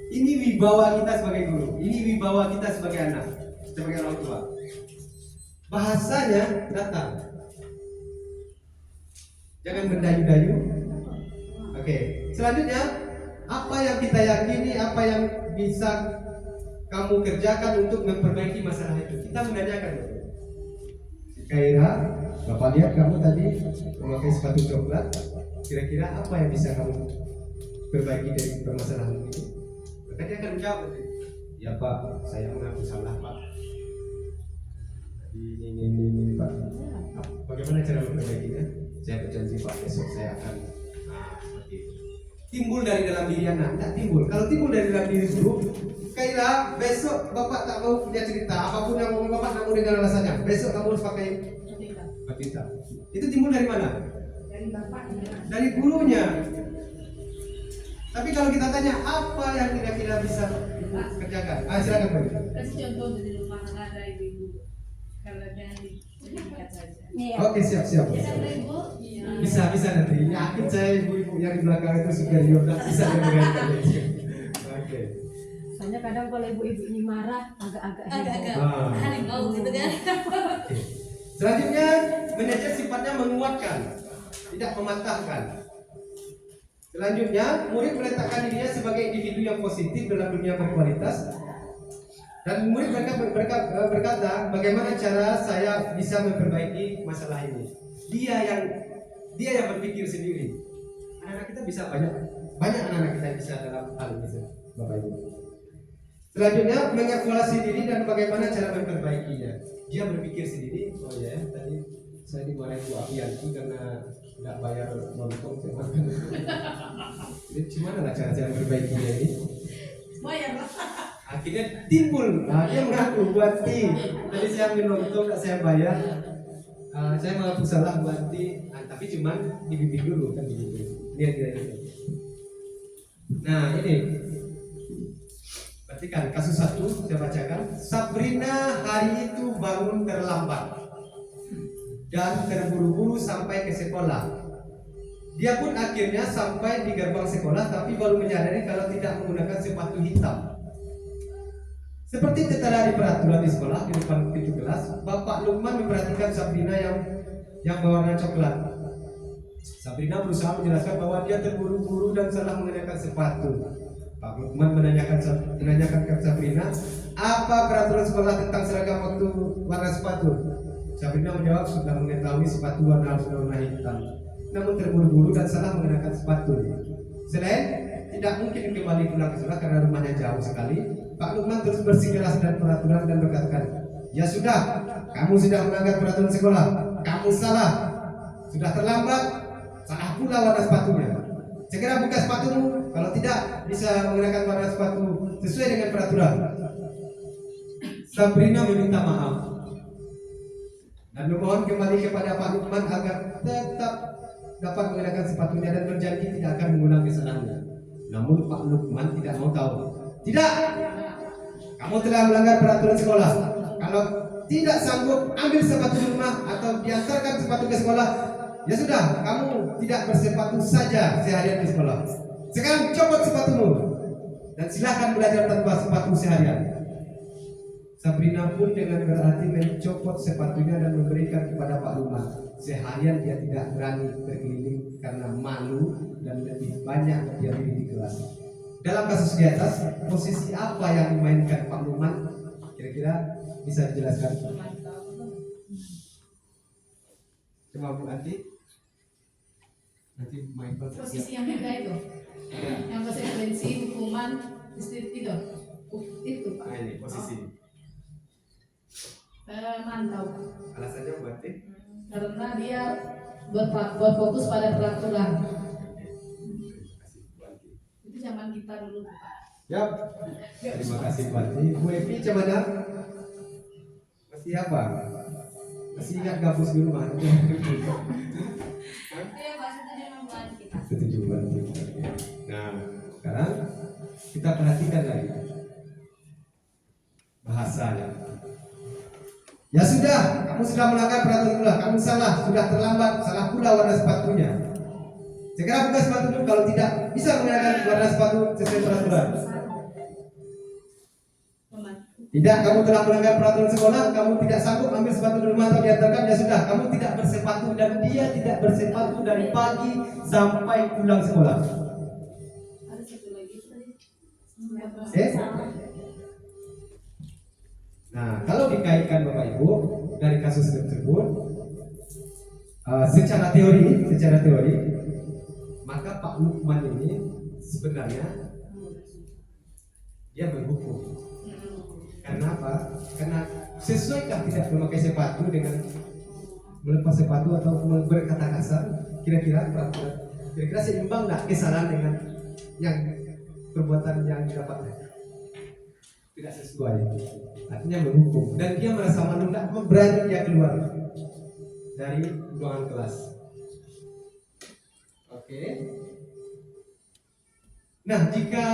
Ini wibawa kita sebagai guru, ini wibawa kita sebagai anak, sebagai orang tua. Bahasanya datang. Jangan mendayu-dayu. Oke. Selanjutnya, apa yang kita yakini, apa yang bisa kamu kerjakan untuk memperbaiki masalah itu? Kita menanyakan. Kaira, Bapak lihat kamu tadi memakai sepatu coklat. Kira-kira apa yang bisa kamu perbaiki dari permasalahan itu? Maka dia akan menjawab, ya Pak, saya mengaku salah Pak. Ini Pak. Bagaimana cara memperbaikinya? Saya berjanji Pak, besok saya akan seperti itu. Timbul dari dalam diri anak, tidak timbul. Kalau timbul dari dalam diri guru, Kaira, besok Bapak tak mau punya cerita, apapun yang mau Bapak tak mau dengar alasannya. Besok kamu harus pakai batita. Itu timbul dari mana? Dari bapaknya. Dari gurunya. Tapi kalau kita tanya apa yang kira-kira bisa kerjakan? Silakan Pak. Kasih contoh dari rumah ada ibu-ibu. Kalau jangan dikat saja. Oke, siap. Bisa nanti. Yakin saya ibu-ibu yang di belakang itu superior dan bisa mengerjakan itu. Oke. Soalnya kadang kalau ibu-ibu ini marah agak-agak harimau gitu kan. Selanjutnya, manajer sifatnya menguatkan, tidak mematahkan. Selanjutnya, murid meletakkan dirinya sebagai individu yang positif dalam dunia berkualitas. Dan murid berkata, bagaimana cara saya bisa memperbaiki masalah ini? Dia yang berpikir sendiri. Anak-anak kita bisa banyak anak-anak kita bisa dalam hal ini, Bapak Ibu. Selanjutnya, mengevaluasi diri dan bagaimana cara memperbaikinya. Dia berpikir sendiri. Oh ya, tadi saya dimarahin Bu Apianti karena nggak bayar lontong saya makan. Jadi gimana lah cara saya memperbaikinya ini? Bayar. Akhirnya timbul. Dia mengaku Bu Anti, tadi saya ambil lontong nggak saya bayar. Saya mengaku salah Bu Anti, tapi cuman dibimbing dulu kan begitu. Lihat. Nah ini. Perhatikan kasus 1 saya bacakan. Sabrina hari itu bangun terlambat dan terburu-buru sampai ke sekolah. Dia pun akhirnya sampai di gerbang sekolah tapi baru menyadari kalau tidak menggunakan sepatu hitam. Seperti tertera di peraturan di sekolah di depan pintu kelas, Bapak Lukman memperhatikan Sabrina yang berwarna coklat. Sabrina berusaha menjelaskan bahwa dia terburu-buru dan salah mengenakan sepatu. Pak Lukman menanyakan ke Sabrina, apa peraturan sekolah tentang seragam waktu warna sepatu? Sabrina menjawab sudah mengetahui sepatu warna hitam, namun terburu-buru dan salah mengenakan sepatu. Selain tidak mungkin kembali pulang ke sekolah karena rumahnya jauh sekali, Pak Lukman terus bersikeras dan peraturan dan berkatakan, ya sudah, kamu sudah melanggar peraturan sekolah. kamu salah, sudah terlambat, salah pula warna sepatunya. Segera buka sepatumu, kalau tidak bisa menggunakan warna sepatu sesuai dengan peraturan. Sabrina meminta maaf dan memohon kembali kepada Pak Lukman agar tetap dapat menggunakan sepatunya dan berjanji tidak akan mengulang kesalahannya. Namun Pak Lukman tidak mau tahu. Tidak, kamu telah melanggar peraturan sekolah. Kalau tidak sanggup ambil sepatu di rumah atau diantarkan sepatu ke sekolah, ya sudah, kamu tidak bersepatu saja seharian di sekolah. Sekarang copot sepatumu dan silahkan belajar tanpa sepatu seharian. Sabrina pun dengan berhati mencopot sepatunya dan memberikan kepada Pak Lukman. Seharian dia tidak berani berkeliling karena malu dan lebih banyak berdiri di kelas. Dalam kasus di atas, posisi apa yang dimainkan Pak Lukman? Kira-kira bisa dijelaskan? Coba Bu Anti. Nanti main Posisi yang beda itu, yang konsekuensi hukuman itu Pak. Nah, ini posisi. Mantau. Alasannya Bu Anti? Karena dia berfokus pada peraturan. Itu zaman kita dulu Pak. Ya. Terima kasih Bu Anti. Bu Evi coba dah. Masih apa? Masih ingat gabus di rumah? Setuju Bu Anti. Nah, sekarang kita perhatikan lagi bahasanya. Ya sudah, kamu sudah melanggar peraturan sekolah, kamu salah, sudah terlambat, salah pula warna sepatunya. Segera buka sepatumu, kalau tidak bisa menggunakan warna sepatu sesuai peraturan. Tidak, kamu telah melanggar peraturan sekolah, kamu tidak sanggup ambil sepatu di rumah atau diantarkan, ya sudah, kamu tidak bersepatu dan dia tidak bersepatu dari pagi sampai pulang sekolah. Ada satu lagi tadi. Nah, kalau dikaitkan Bapak Ibu dari kasus tersebut, secara teori, maka Pak Lukman ini sebenarnya dia berhukum. Karena apa? Karena sesuaikah tidak memakai sepatu dengan melepas sepatu atau berkata kasar? Kira-kira seimbang nggak kesalahan dengan yang perbuatan yang didapatkan? Tidak sesuai, artinya berhukum. Dan dia merasa malu, tidak berani dia keluar dari ruangan kelas. Oke. Nah, jika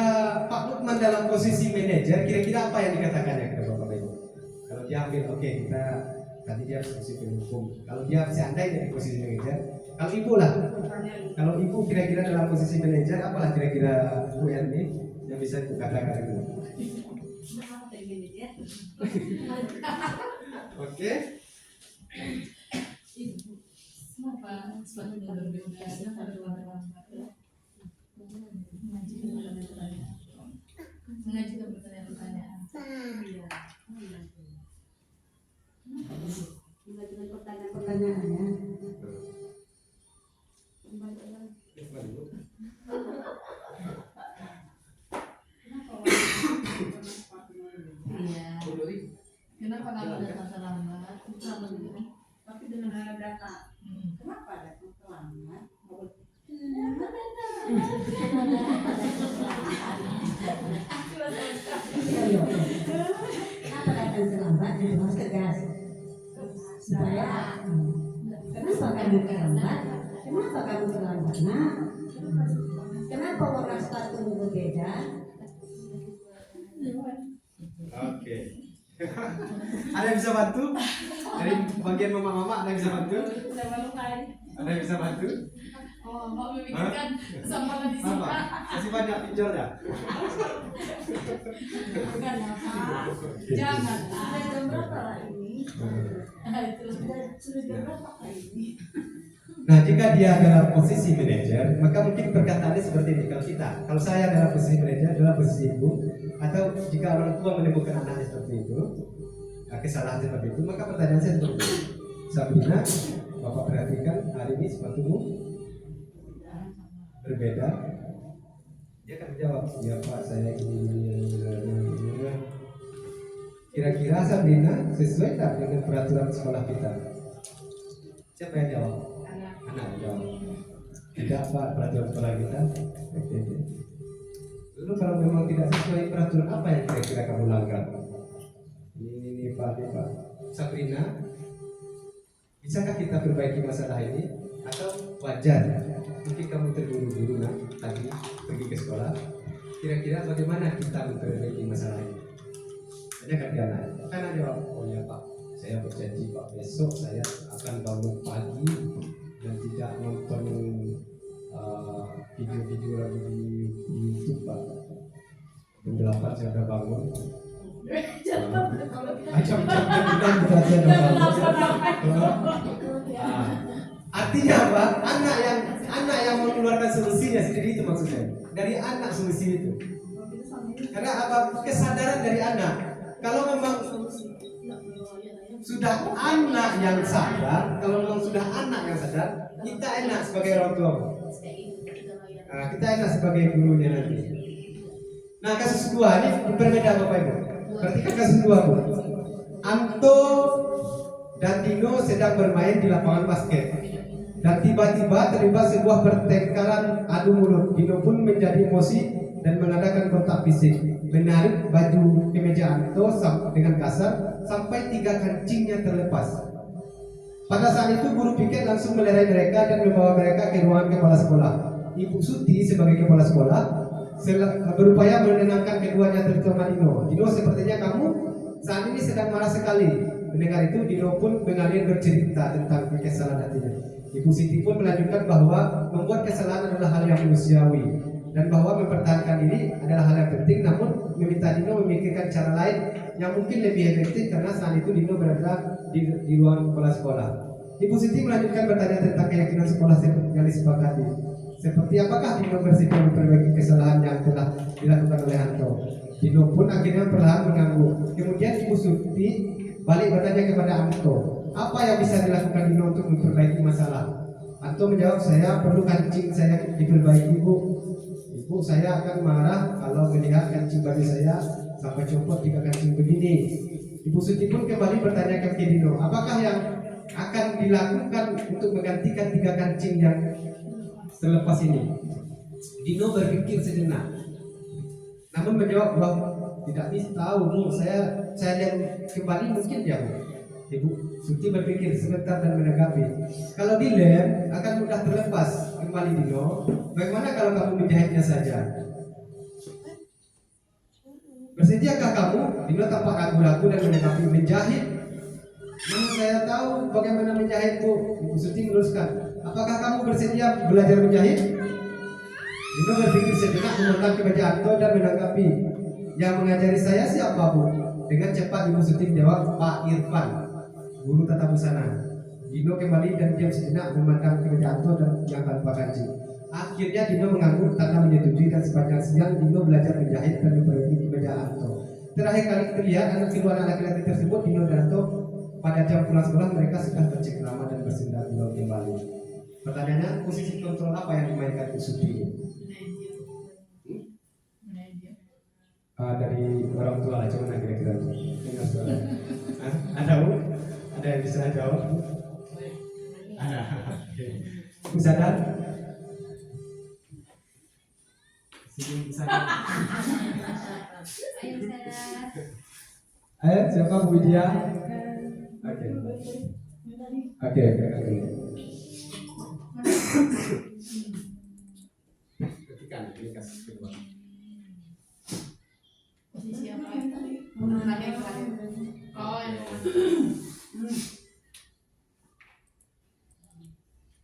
Pak Lukman dalam posisi manajer, kira-kira apa yang dikatakannya kepada Bapak Ibu? Kalau dia ambil, oke, kita tadi dia posisi penghukum. Kalau dia seandainya dari posisi manajer, kalau ibu lah, kalau ibu kira-kira dalam posisi manajer, apalah kira-kira Bu Erni yang bisa dikatakan itu? Oke. Mengajukan pertanyaan-pertanyaan. Mengajukan pertanyaan-pertanyaan ya. Iya. Kenapa kamu datang terlambat? Tapi dengan data. Kenapa datang terlambat? Kenapa datang terlambat? Itu harus tegas. Supaya kenapa kamu terlambat? Kenapa kamu terlambat? Nah, kenapa warna sepatumu berbeda? Oke. Ada yang bisa bantu? Dari bagian mama-mama ada yang bisa bantu? Ada yang bisa bantu? Oh, mau memikirkan sama di sini. Kasih banyak pinjol ya? Bukan apa? Jangan. Sudah jam berapa lah ini? Sudah jam berapa ini? Nah, jika dia dalam posisi manajer, maka mungkin perkataannya seperti ini. Kalau saya dalam posisi manajer, dalam posisi ibu, atau jika orang tua menemukan anaknya seperti itu, kesalahan seperti itu, maka pertanyaan saya seperti itu. Sabrina, Bapak perhatikan hari ini sepatumu berbeda. Dia akan menjawab, ya Pak, saya ini. Kira-kira Sabrina sesuai tak dengan peraturan sekolah kita? Siapa yang jawab? Anak yang jawab. Tidak Pak, peraturan sekolah kita. Oke. Lalu kalau memang tidak sesuai peraturan, apa yang kira-kira kamu langgar? Ini Pak. Sabrina, bisakah kita perbaiki masalah ini? Atau wajar? Mungkin kamu terburu-buru tadi pergi ke sekolah. Kira-kira bagaimana kita memperbaiki masalah ini? Tanyakan dia anak. Karena jawab, oh ya Pak, saya berjanji Pak, besok saya akan bangun pagi dan tidak nonton video-video lagi di YouTube Pak. Jam 8 saya udah bangun. Macam-macam kita belajar artinya apa? Anak yang mengeluarkan solusinya sendiri, itu maksudnya. Dari anak solusi itu. Karena apa? Kesadaran dari anak. Kalau memang sudah anak yang sadar, kita enak sebagai orang tua. Nah, kita enak sebagai gurunya nanti. Nah, kasus 2 ini berbeda Bapak Ibu. Perhatikan kasus 2 Bu. Anto dan Dino sedang bermain di lapangan basket. Dan tiba-tiba terlibat sebuah pertengkaran adu mulut. Dino pun menjadi emosi dan mengadakan kontak fisik, menarik baju kemeja Anto dengan kasar sampai 3 kancingnya terlepas. Pada saat itu guru piket langsung melerai mereka dan membawa mereka ke ruangan kepala sekolah. Ibu Suti sebagai kepala sekolah berupaya menenangkan keduanya terutama Dino. Dino, sepertinya kamu saat ini sedang marah sekali. Mendengar itu, Dino pun mengalir bercerita tentang kesalahan hatinya. Ibu Siti pun melanjutkan bahwa membuat kesalahan adalah hal yang manusiawi dan bahwa mempertahankan diri adalah hal yang penting, namun meminta Dino memikirkan cara lain yang mungkin lebih efektif karena saat itu Dino berada di ruang kepala sekolah. Ibu Siti melanjutkan bertanya tentang keyakinan sekolah yang disepakati. Seperti apakah Dino bersedia memperbaiki kesalahan yang telah dilakukan oleh Anto. Dino pun akhirnya perlahan mengangguk. Kemudian Ibu Siti balik bertanya kepada Anto, apa yang bisa dilakukan Dino untuk memperbaiki masalah? Anto menjawab, saya perlu kancing saya diperbaiki Bu. Ibu, saya akan marah kalau melihat kancing baju saya sampai copot 3 kancing begini. Ibu Suti pun kembali bertanya ke Dino, apakah yang akan dilakukan untuk menggantikan 3 kancing yang selepas ini? Dino berpikir sejenak, namun menjawab, bahwa tidak bisa tahu Bu, saya lihat kembali mungkin ya Bu. Ibu Suti berpikir sebentar dan menanggapi, kalau dilem akan mudah terlepas kembali Dino. Bagaimana kalau kamu menjahitnya saja? Bersediakah kamu? Dino tampak ragu-ragu dan menanggapi, menjahit? Namun saya tahu bagaimana menjahit Bu. Ibu Suti meneruskan, apakah kamu bersedia belajar menjahit? Dino berpikir sejenak, memandang ke wajah Anto dan menanggapi, yang mengajari saya siapa Bu? Dengan cepat Ibu Suti menjawab, Pak Irfan, guru tata busana. Dino kembali dan diam sejenak memandang ke wajah Anto dan yang tanpa kancing. Akhirnya Dino mengangguk tanda menyetujui dan sepanjang siang Dino belajar menjahit dan memperbaiki wajah Anto. Terakhir kali terlihat kedua anak laki-laki tersebut, Dino dan Anto, pada jam pulang sekolah mereka sudah bercengkrama dan bersenda-gurau kembali. Pertanyaannya, posisi kontrol apa yang dimainkan Bu Suti? Dari orang tua lah, cuman kira-kira ada Bu? Ada yang bisa jawab? Ada. Bu sadar? Sini sadar. Ayo, siapa Bu Widya? Oke. Ketika ini kasus kedua. Posisi apa? Oh,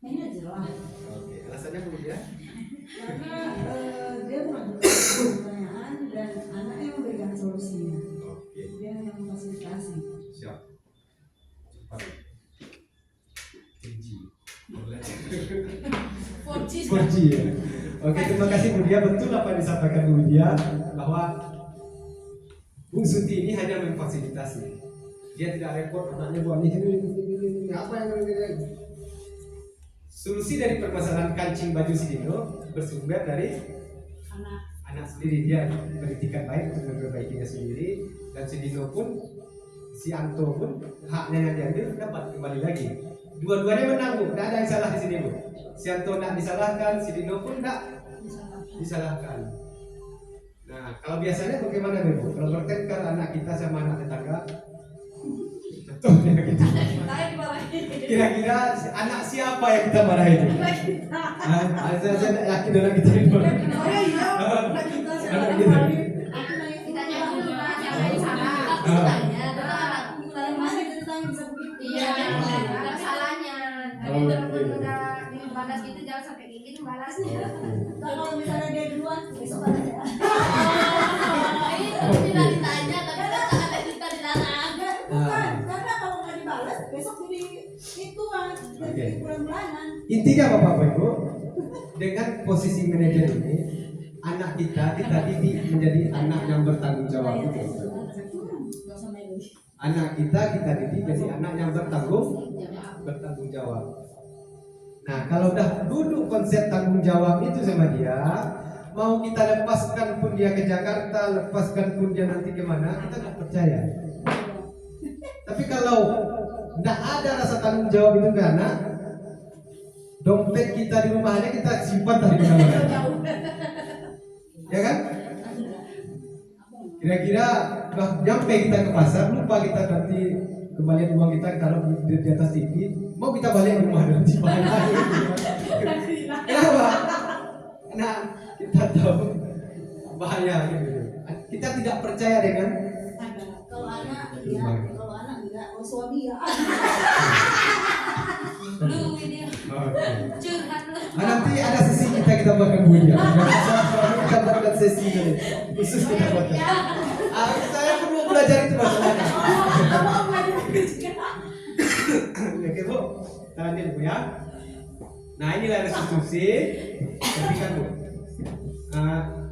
Ini jelas. Oke, alasannya Bu Widya? Karena dia mengajukan pertanyaan dan anaknya memberikan solusinya. Oke, Dia yang memfasilitasi. siap. Cepat. 4G ya. Oke, terima kasih Bu Widya. Betul apa yang disampaikan Bu Widya, bahwa Bu Suti ini hanya memfasilitasi. Dia tidak repot anaknya buat ini apa yang solusi dari permasalahan kancing baju si Dino bersumber dari anak sendiri. Dia beritikat baik untuk memperbaikinya sendiri, dan si Dino pun si Anto pun haknya yang diambil dapat kembali lagi. Dua-duanya menanggung, tidak ada yang salah di sini Bu. Si Anto tidak disalahkan, si Dino pun tidak disalahkan. Nah, kalau biasanya bagaimana nih Bu? Kalau bertengkar anak kita sama anak tetangga, contohnya gitu. Kira-kira anak siapa yang kita marahin? Saya tidak yakin anak kita dimarahin. Anak kita. Ditanya dulu Pak, siapa yang salah? Aku tanya, Dari mana ceritanya bisa begitu? iya, ada salahnya. Tapi teman-teman udah balas gitu, jangan sampai kayak gitu balasnya. Nah, kalau misalnya dia duluan, besok balas ya. Itu tidak ditanya, tapi kata ada kita dilarang. Bukan, karena kalau nggak dibalas, besok jadi ituan, jadi bulan-bulanan. Intinya Bapak Ibu, dengan posisi manajer ini, anak kita didik menjadi anak yang bertanggung jawab. Anak kita didik jadi anak yang bertanggung jawab. Nah, kalau udah duduk konsep tanggung jawab itu sama dia, mau kita lepaskan pun dia ke Jakarta, lepaskan pun dia nanti kemana, kita nggak percaya. Tapi kalau nggak ada rasa tanggung jawab itu ke anak, dompet kita di rumahnya kita simpan tadi mana-mana. Ya kan? Kira-kira nyampe kita ke pasar, lupa kita nanti kembalian uang kita taruh di atas TV, mau kita balik ke rumah nanti kenapa? Nah, kita tahu bahaya gitu. Kita tidak percaya dengan Kalau anak, iya. Kalau anak enggak, kalau suami ya. Lu ini curhat lu. nanti ada sesi kita buatkan bunyi. Kita buatkan sesi ini. Khusus kita buatkan. Saya perlu belajar itu masalahnya. Oke Bu, lanjut Bu ya. Nah inilah restitusi. Tapi kan Bu,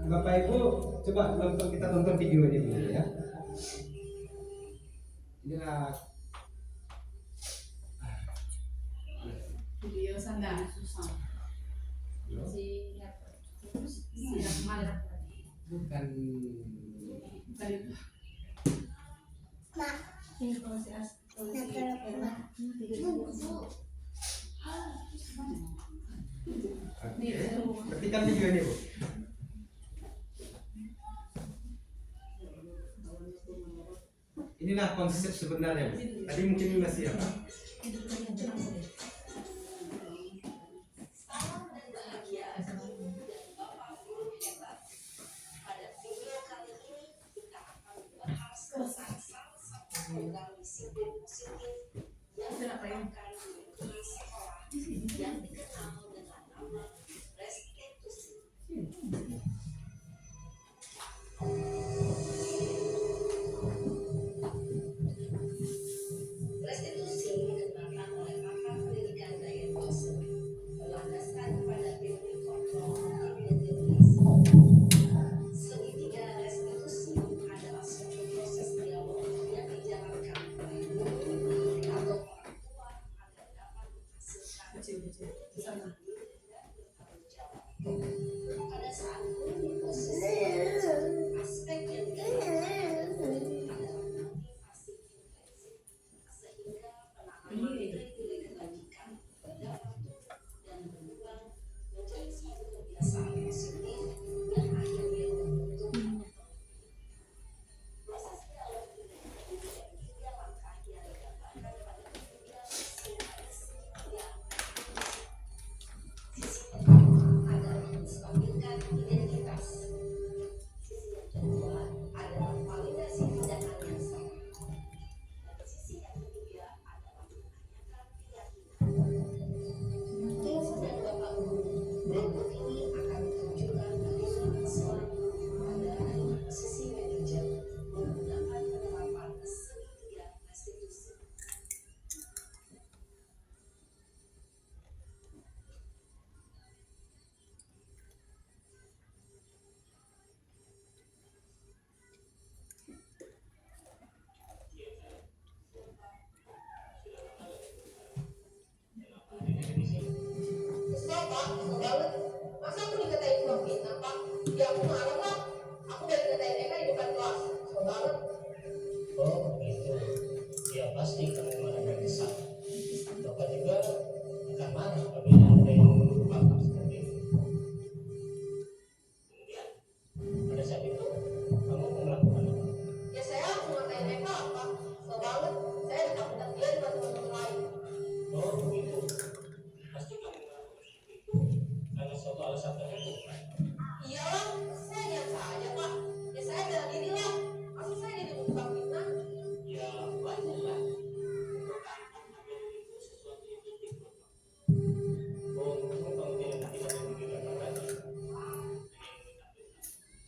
Bapak Ibu coba kita tonton videonya dulu ya. Inilah Video sandal susah. bukan Ini kalau si As, kalau si Petikan videonya Bu. Inilah konsep sebenarnya Bu. Tadi mungkin masih apa? ya pasti kamu marah dan kesal. Bapak juga akan marah apabila ada yang menuduh Bapak seperti itu. Kemudian pada saat itu kamu mau melakukan apa? Ya saya mau ngatain apa? Soalnya saya tidak dia dengan teman-teman lain. Oh begitu. Pasti kamu melakukan seperti itu karena suatu alasan tertentu, kan? Iyalah, saya diam saja Pak. Ya saya bela diri lah. Masa saya dituduh tukang fitnah? Ya wajar lah. Mempertahankan harga diri itu sesuatu yang penting buat kamu. Oh, kamu tidak memikirkan orang lain.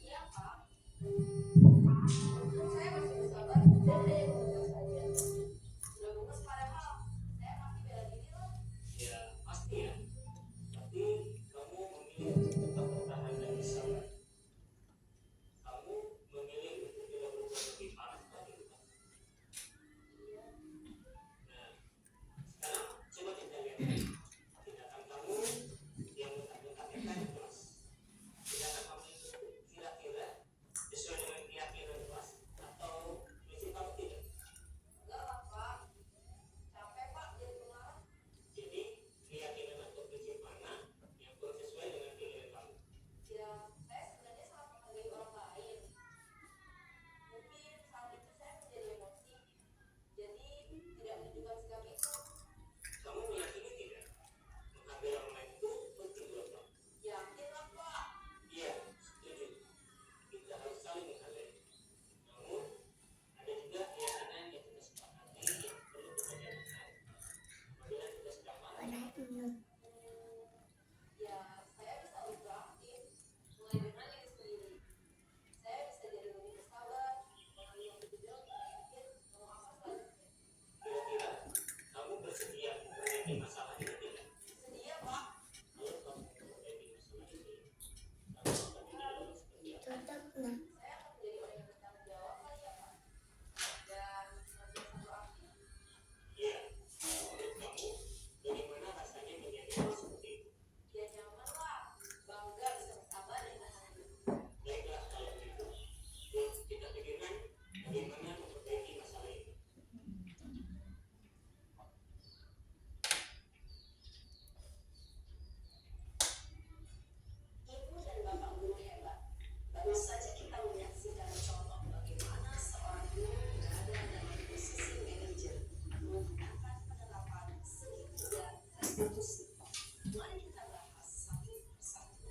Iya Pak. Untung saya masih bersabar dan hanya mengejar saja. Sudah bukas padahal saya pasti bela diri lah. Ya pasti ya. Tapi kamu memilih untuk tetap bertahan dan bersabar. Kamu memilih untuk tidak berbuat lebih parah lagi, bukan? Nah, sekarang coba kita lihat tindakan kamu yang mentang-mentang kan kelas. Tindakan kamu itu kira-kira sesuai dengan keyakinan kelas atau prinsip kamu tidak? Enggak lah Pak. Capek Pak jadi pengarang. Jadi keyakinan atau prinsip mana yang kurang sesuai dengan pilihan kamu? Ya saya sebenarnya sangat menghargai orang lain. Mungkin saat itu saya menjadi emosi. Jadi tidak menunjukkan sikap itu. Kamu meyakini tidak menghargai orang lain itu penting buat kamu? Yakin lah Pak. Iya, setuju. Kita harus saling menghargai. Namun, ada juga keyakinan yang kita sepakati yang perlu kita jalankan apabila kita sedang marah. Ya saya bisa lebih proaktif. Mulai dengan diri sendiri. Saya bisa jadi lebih bersabar. Mengambil yang kecil untuk mikir mau apa selanjutnya. Kira-kira kamu bersedia memperbaiki masalah ini tidak? Sedia Pak. Kalau kamu memperbaiki masalah ini, kamu akan menjadi orang seperti apa? Saya akan menjadi orang yang bertanggung jawab kali ya Pak. Dan senantiasa proaktif. Iya, menurut kamu bagaimana rasanya menjadi orang seperti itu? Ya nyaman lah. Bangga bisa bersabar dengan hal itu. Baiklah kalau begitu. Yuk kita pikirkan bagaimana memperbaiki masalah ini. Ibu dan bapak guru hebat. Baru saja kita menyaksikan contoh bagaimana seorang guru berada dalam posisi manajer menggunakan penerapan segitiga restitusi. Mari kita bahas satu persatu.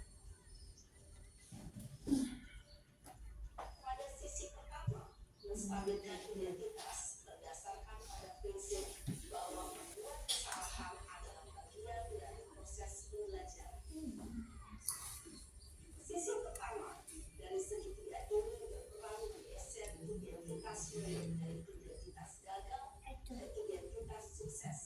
Pada sisi pertama, menstabilkan identitas berdasarkan pada prinsip bahwa membuat kesalahan adalah bagian dari proses pembelajaran. Sisi pertama, dari segitiga ini berperan menggeser identitas murid dari identitas gagal ke identitas sukses.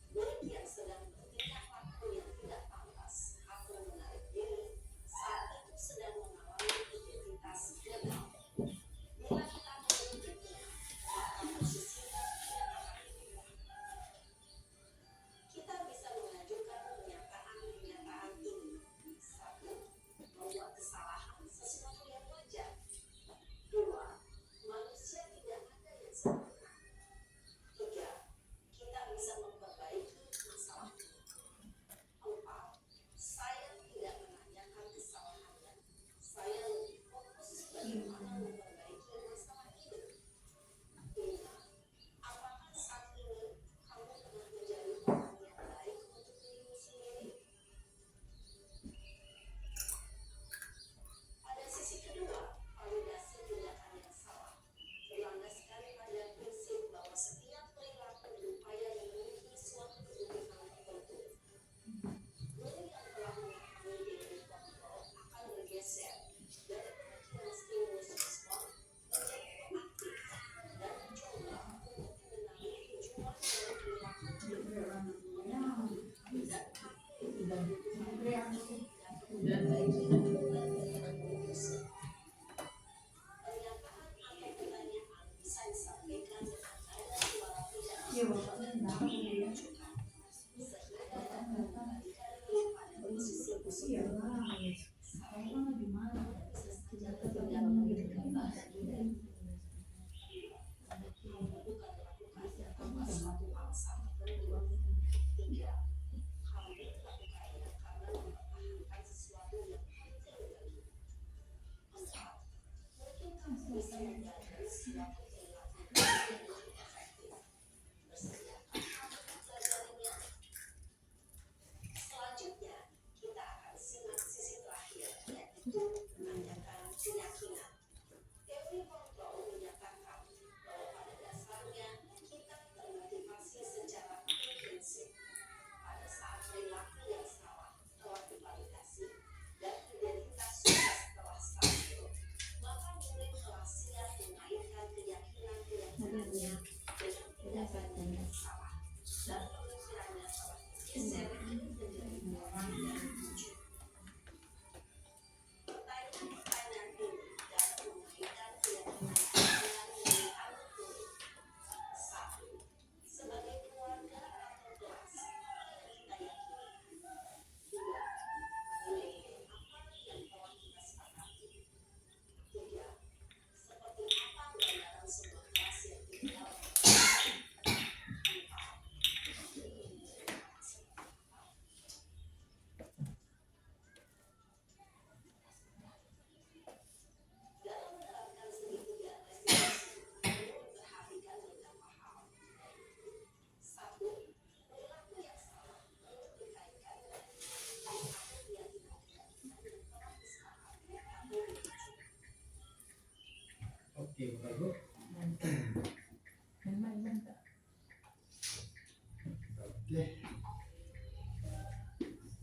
Murid yang sedang bertingkah laku yang tidak pantas atau menarik diri saat itu sedang mengalami identitas gagal. Bila kita memilikinya, maka posisinya tidak akan lebih baik. Kita bisa mengajukan pernyataan ini. 1. Membuat kesalahan sesuatu yang wajar. 2. Manusia tidak ada yang sempurna. 3. Kita bisa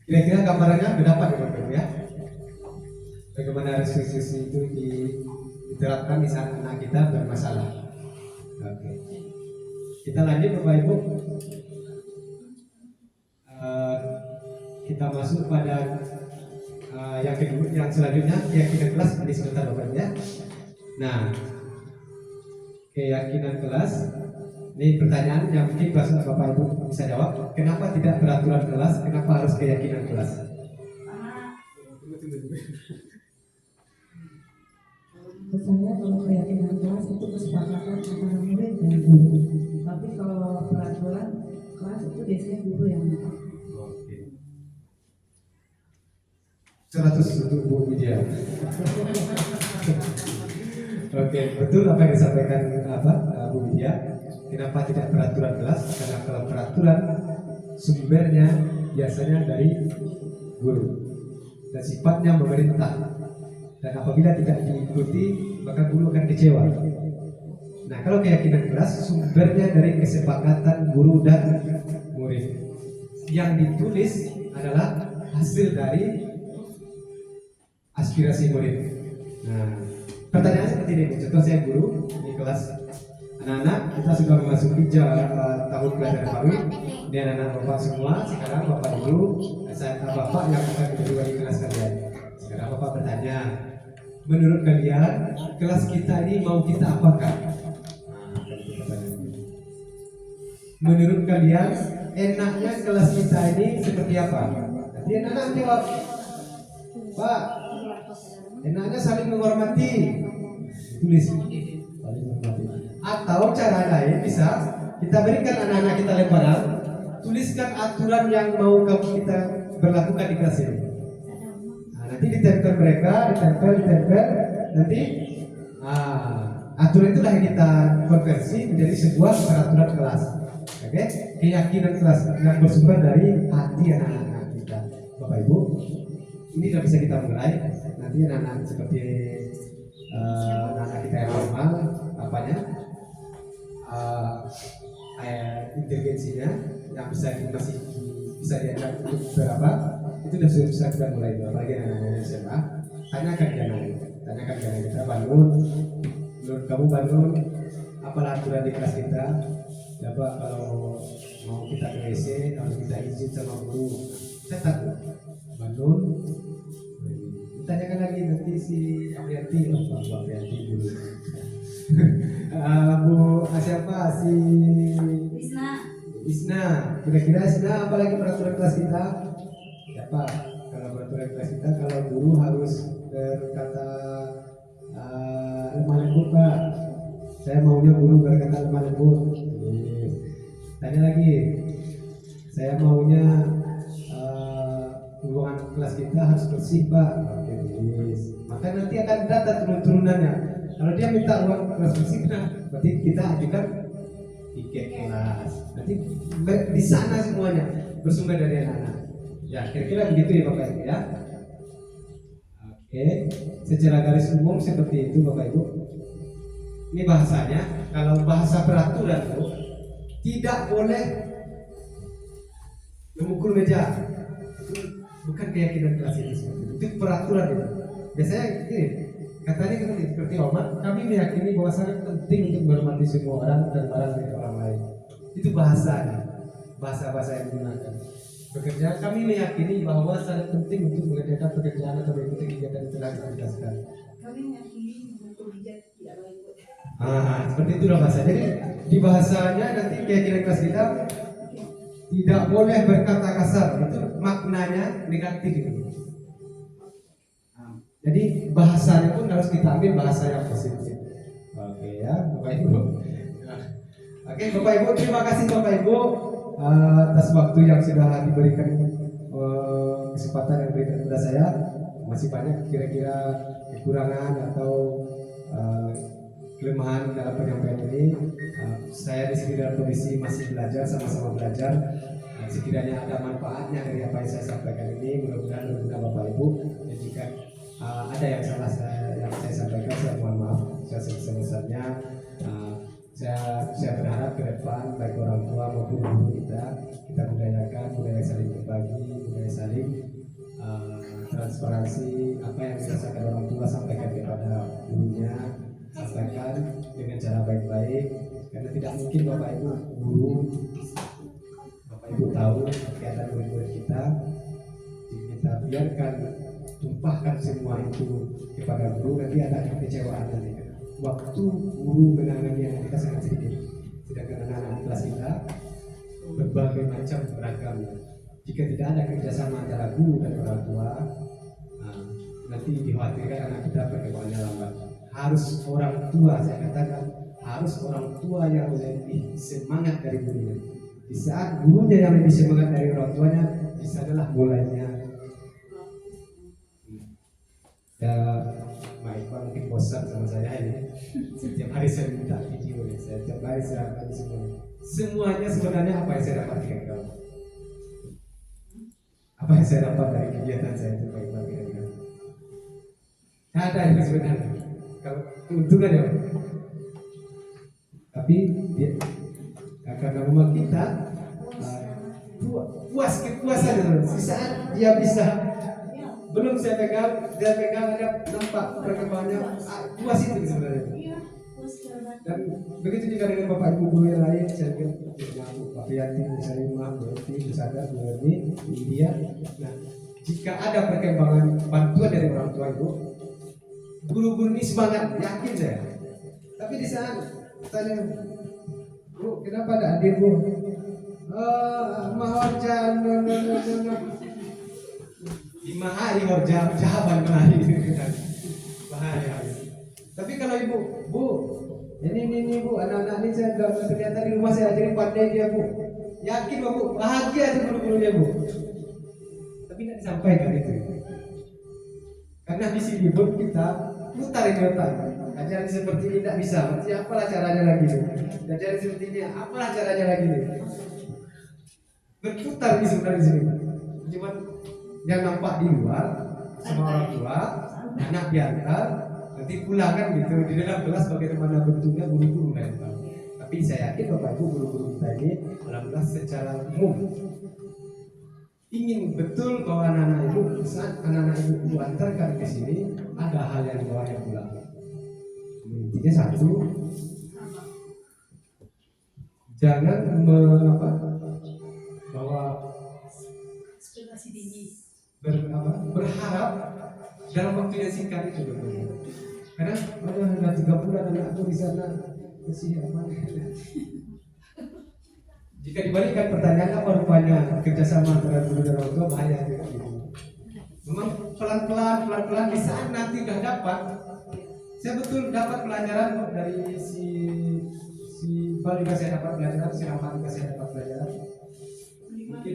Kira-kira gambarannya udah dapat ya Bapak Ibu ya? Bagaimana restriksi itu diterapkan di saat anak kita bermasalah. Oke. Kita lanjut Bapak Ibu. Kita masuk pada yang kedua, yang selanjutnya keyakinan kelas. Ini sebentar Bapak Ibu ya. Nah, keyakinan kelas. Ini pertanyaan yang mungkin Bapak Ibu bisa jawab. Kenapa tidak peraturan kelas? Kenapa harus keyakinan kelas? Menurut saya kalau keyakinan kelas itu kesepakatan antara murid dan guru. Tapi kalau peraturan kelas itu biasanya guru yang menetapkan. 100 untuk Bu Widya. Oke, betul apa yang disampaikan Bu Widya. Kenapa tidak peraturan kelas? Karena kalau peraturan sumbernya biasanya dari guru dan sifatnya memerintah. Dan apabila tidak diikuti, maka guru akan kecewa. Nah, kalau keyakinan kelas sumbernya dari kesepakatan guru dan murid. Yang ditulis adalah hasil dari aspirasi murid. Nah, pertanyaan seperti ini. Contoh saya guru di kelas anak-anak, kita sudah memasuki tahun pelajaran baru. Ini anak-anak bapak semua. Sekarang bapak dulu, bapak yang akan kedua di kelas kalian. Sekarang bapak bertanya, menurut kalian kelas kita ini mau kita apakan? Menurut kalian enaknya kelas kita ini seperti apa? Nanti anak-anak jawab, Pak, enaknya saling menghormati. Tulis saling menghormati. Atau cara lain bisa kita berikan anak-anak kita lemparan, tuliskan aturan yang mau kita berlakukan di kelas ini. Nah, nanti ditempel mereka, ditempel, nanti aturan itulah yang kita konversi menjadi sebuah peraturan kelas. Oke, keyakinan kelas yang bersumber dari hati anak-anak kita. Bapak Ibu, ini sudah bisa kita mulai. Nanti anak-anak seperti anak-anak kita yang normal, inteligensinya yang masih bisa dianggap untuk berapa, itu sudah bisa kita mulai. Apalagi anak-anak SMA, tanyakan kita Bangun, menurut kamu Bangun, apalah aturan di kelas kita? Coba kalau mau kita ke WC harus kita izin sama guru. Catat Bangun. Tanyakan lagi nanti si Aprianti, Bu Aprianti dulu. Siapa si Isna. Kira-kira Isna apalagi peraturan kelas kita? Siapa? Kalau peraturan kelas kita, kalau guru harus berkata lemah lembut Pak. Saya maunya guru berkata lemah lembut. Tanya lagi. Saya maunya ruangan kelas kita harus bersih Pak. Oke, maka nanti akan data turun-turunannya. Kalau dia minta ruang kelas bersih, berarti kita ajukan tiket kelas. Nanti di sana semuanya bersumber dari anak-anak. Ya, kira-kira begitu ya Bapak Ibu ya. Oke, secara garis umum seperti itu Bapak Ibu. Ini bahasanya, kalau bahasa peraturan itu tidak boleh memukul meja. Bukan keyakinan kelas ini, itu peraturan itu. Biasanya gini, katanya seperti Omar, kami meyakini bahwa sangat penting untuk menghormati semua orang dan barang milik orang lain. Itu bahasanya, bahasa yang digunakan. Bekerja, kami meyakini bahwa sangat penting untuk mengerjakan pekerjaan atau mengikuti kegiatan yang telah dijelaskan. Kami meyakini mengatur bijak tidak baik. Seperti itulah bahasa. Jadi di bahasanya nanti keyakinan kelas kita tidak boleh berkata kasar, itu maknanya negatif itu. Jadi bahasanya pun harus kita ambil bahasa yang positif. Oke ya, Bapak Ibu. Oke Bapak Ibu, terima kasih Bapak Ibu atas waktu yang sudah diberikan, kesempatan yang diberikan kepada saya. Masih banyak kira-kira kekurangan atau kelemahan dalam penyampaian ini. Saya di sini dalam kondisi masih belajar, sama-sama belajar. Sekiranya ada manfaatnya dari apa yang saya sampaikan ini, mudah-mudahan berguna Bapak Ibu. Dan jika ada yang salah yang saya sampaikan, saya mohon maaf. Saya sebesar-besarnya. saya berharap ke depan baik orang tua maupun guru kita budayakan budaya saling berbagi, budaya saling transparansi. Apa yang dirasakan orang tua sampaikan kepada gurunya, sampaikan dengan cara baik-baik, karena tidak mungkin bapak ibu guru, bapak ibu tahu keadaan murid-murid kita biarkan tumpahkan semua itu kepada guru, nanti ada kekecewaan nanti. Waktu guru menangani anak kita sangat sedikit, sedangkan anak-anak kelas kita berbagai macam beragamnya. Jika tidak ada kerjasama antara guru dan orang tua, nanti dikhawatirkan anak kita perkembangannya lambat. Harus orang tua, saya katakan harus orang tua yang lebih semangat dari gurunya. Di saat gurunya yang lebih semangat dari orang tuanya, di sanalah mulainya. Ya, Mbak Iqbal mungkin bosan sama saya ini. Setiap hari saya minta video, setiap hari saya akan semuanya sebenarnya apa yang saya dapat dengan kamu? Apa yang saya dapat dari kegiatan saya itu Mbak Iqbal kira-kira? Ada yang sebenarnya. Kalau keuntungan ya, tapi dia karena rumah kita kepuasan di saat dia bisa. Belum saya pegang, dia pegang ada nampak perkembangannya puas itu sebenarnya. Dan begitu juga dengan bapak ibu guru yang lain, saya bilang Pak Priyanti, saya maaf berarti sadar mengerti dia. Nah, jika ada perkembangan bantuan dari orang tua ibu, guru-guru ini semangat, yakin saya. Tapi di saat tanya, Bu, kenapa ada hadir Bu? Mohon jangan 5 hari jawaban hari. Bahaya. Tapi kalau ibu, Bu, ini Bu, anak-anak ini saya ternyata di rumah saya ajarin pandai dia Bu. Yakin Bu, bahagia itu guru-gurunya Bu. Tapi tidak disampaikan itu. Karena di sini pun kita putar ini otak. Ajaran seperti ini tidak bisa. Berarti apalah caranya lagi Bu? Ajaran seperti ini, apalah caranya lagi nih? Berputar di sebenarnya di sini. Cuma yang nampak di luar sama orang tua, anak diantar, nanti pulang kan gitu. Di dalam kelas bagaimana bentuknya guru-guru lain tahu. Tapi saya yakin bapak ibu guru-guru kita ini alhamdulillah secara umum ingin betul bahwa anak-anak ibu saat anak-anak ibu antarkan ke sini ada hal yang dibawanya pulang. Intinya satu, jangan bahwa berharap dalam waktu yang singkat itu karena ada 3 bulan anakku di sana masih apa? Jika dibalikkan pertanyaan apa rupanya kerjasama antara guru dan orang tua bahaya gitu. Memang pelan-pelan di saat nanti nggak dapat. Saya betul dapat pelajaran dari si Bal juga saya dapat pelajaran, si Rahmat juga saya dapat pelajaran. Mungkin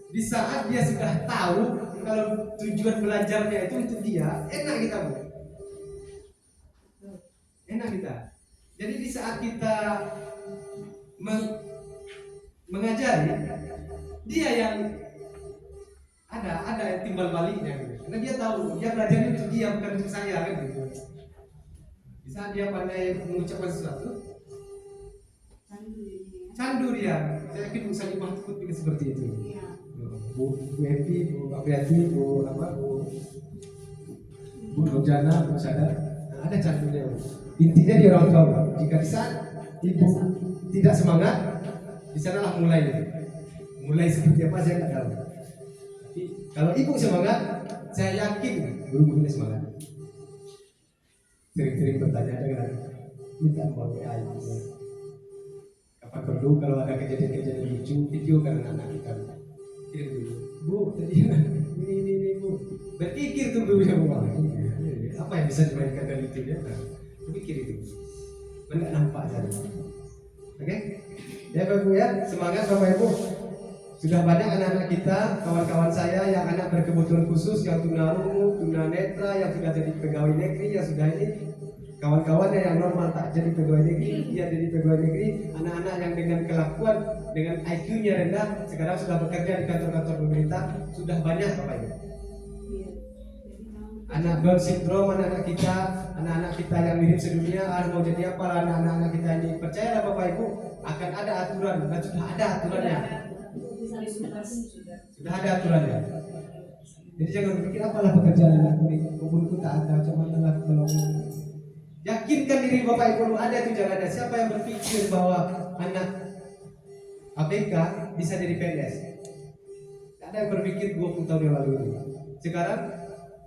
di saat dia sudah tahu kalau tujuan belajarnya itu untuk dia, enak kita Bu. Enak kita. Jadi di saat kita mengajari, dia yang ada timbal baliknya gitu. Karena dia tahu dia belajar untuk dia bukan untuk saya kan gitu. Di saat dia pandai mengucapkan sesuatu, candu dia. Saya yakin Ustaz Mahfud juga seperti itu. Bu Evi, Bu Apriati, Bu Rojana, Bu Sadar, ada candunya. Intinya di orang tua. Jika di saat ibu tidak semangat, di sanalah mulai seperti apa saya tidak tahu. Tapi kalau ibu semangat, saya yakin guru-gurunya semangat. Sering-sering bertanya dengan minta nomor WA ibunya. Kapan perlu kalau ada kejadian-kejadian lucu, video karena anak kita. Kirim dulu, Bu, tadi ini Bu. Berpikir tuh gurunya Bu. Apa yang bisa dimainkan dari itu ya? Berpikir itu. Enggak nampak saja. Oke? Ya Bapak Ibu ya, semangat Bapak Ibu. Sudah banyak anak-anak kita, kawan-kawan saya yang anak berkebutuhan khusus, yang tunarungu, tunanetra, yang sudah jadi pegawai negeri, yang sudah ini kawan-kawannya yang normal tak jadi pegawai negeri, dia jadi pegawai negeri, anak-anak yang dengan kelakuan, dengan IQ-nya rendah, sekarang sudah bekerja di kantor-kantor pemerintah, sudah banyak Bapak Ibu. anak Down syndrome, anak-anak kita yang mirip sedunia, mau jadi apa anak-anak kita ini. Percayalah Bapak Ibu, akan ada aturan, dan sudah ada aturannya. Sudah ada aturannya. Jadi jangan berpikir apalah pekerjaan anakku ini, kebunku tak ada, cuma telah menolong. Yakinkan diri Bapak Ibu, ada itu jangan ada. Siapa yang berpikir bahwa anak ABK bisa jadi PNS? Tak ada yang berpikir 20 tahun yang lalu itu. Sekarang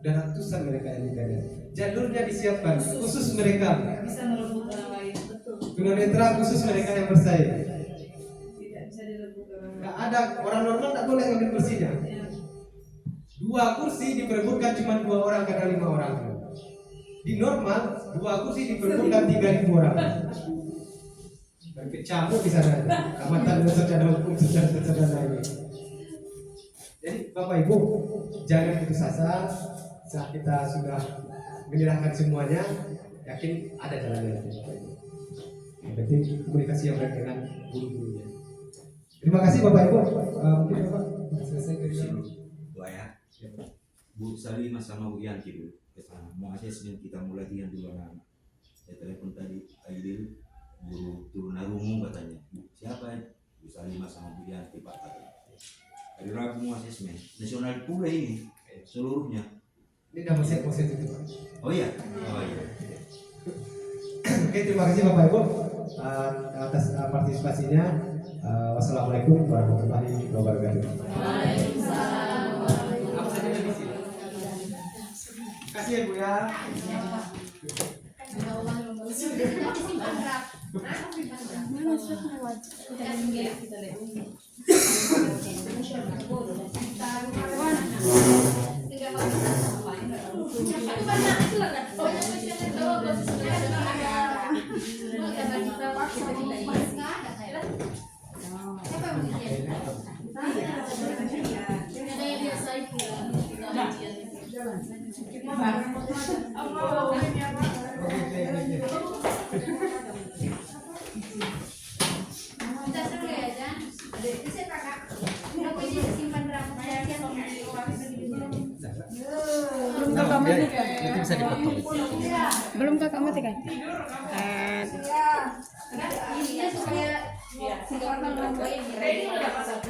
udah ratusan mereka yang di PNS. Jalurnya disiapkan khusus mereka. Bisa merebut orang lain. Tunanetra khusus mereka yang bersaing. Tidak bisa direbut orang lain. Nggak ada, orang normal tak boleh ngambil kursinya. 2 kursi diperebutkan cuma 2 orang karena 5 orang. Di normal 2 kursi diperebutkan 3.000 orang. Dan kecamuk di sana. Amatan secara hukum secara ini. Jadi Bapak Ibu, jangan putus asa. Saat kita sudah menyerahkan semuanya, yakin ada jalannya. Yang penting komunikasi yang baik dengan guru-gurunya. Terima kasih Bapak Ibu. Mungkin Bapak selesai kerja. Ya. Bu Salima sama Bu Yanti dulu ke sana. Mau asesmen kita mulai latihan dulu anak-anak. Saya telepon tadi Aidil, guru Turunarungu katanya. Bu, siapa ya? Bu Salima sama Bu Yanti Pak katanya. Hari Rabu mau asesmen nasional pula ini seluruhnya. Ini udah proses itu Pak. Oh iya. Oh iya. Oke, terima kasih Bapak Ibu atas partisipasinya. Wassalamualaikum warahmatullahi wabarakatuh. Terima kasih ya Bu ya. Belum kakak mati kan? Ready udah satu.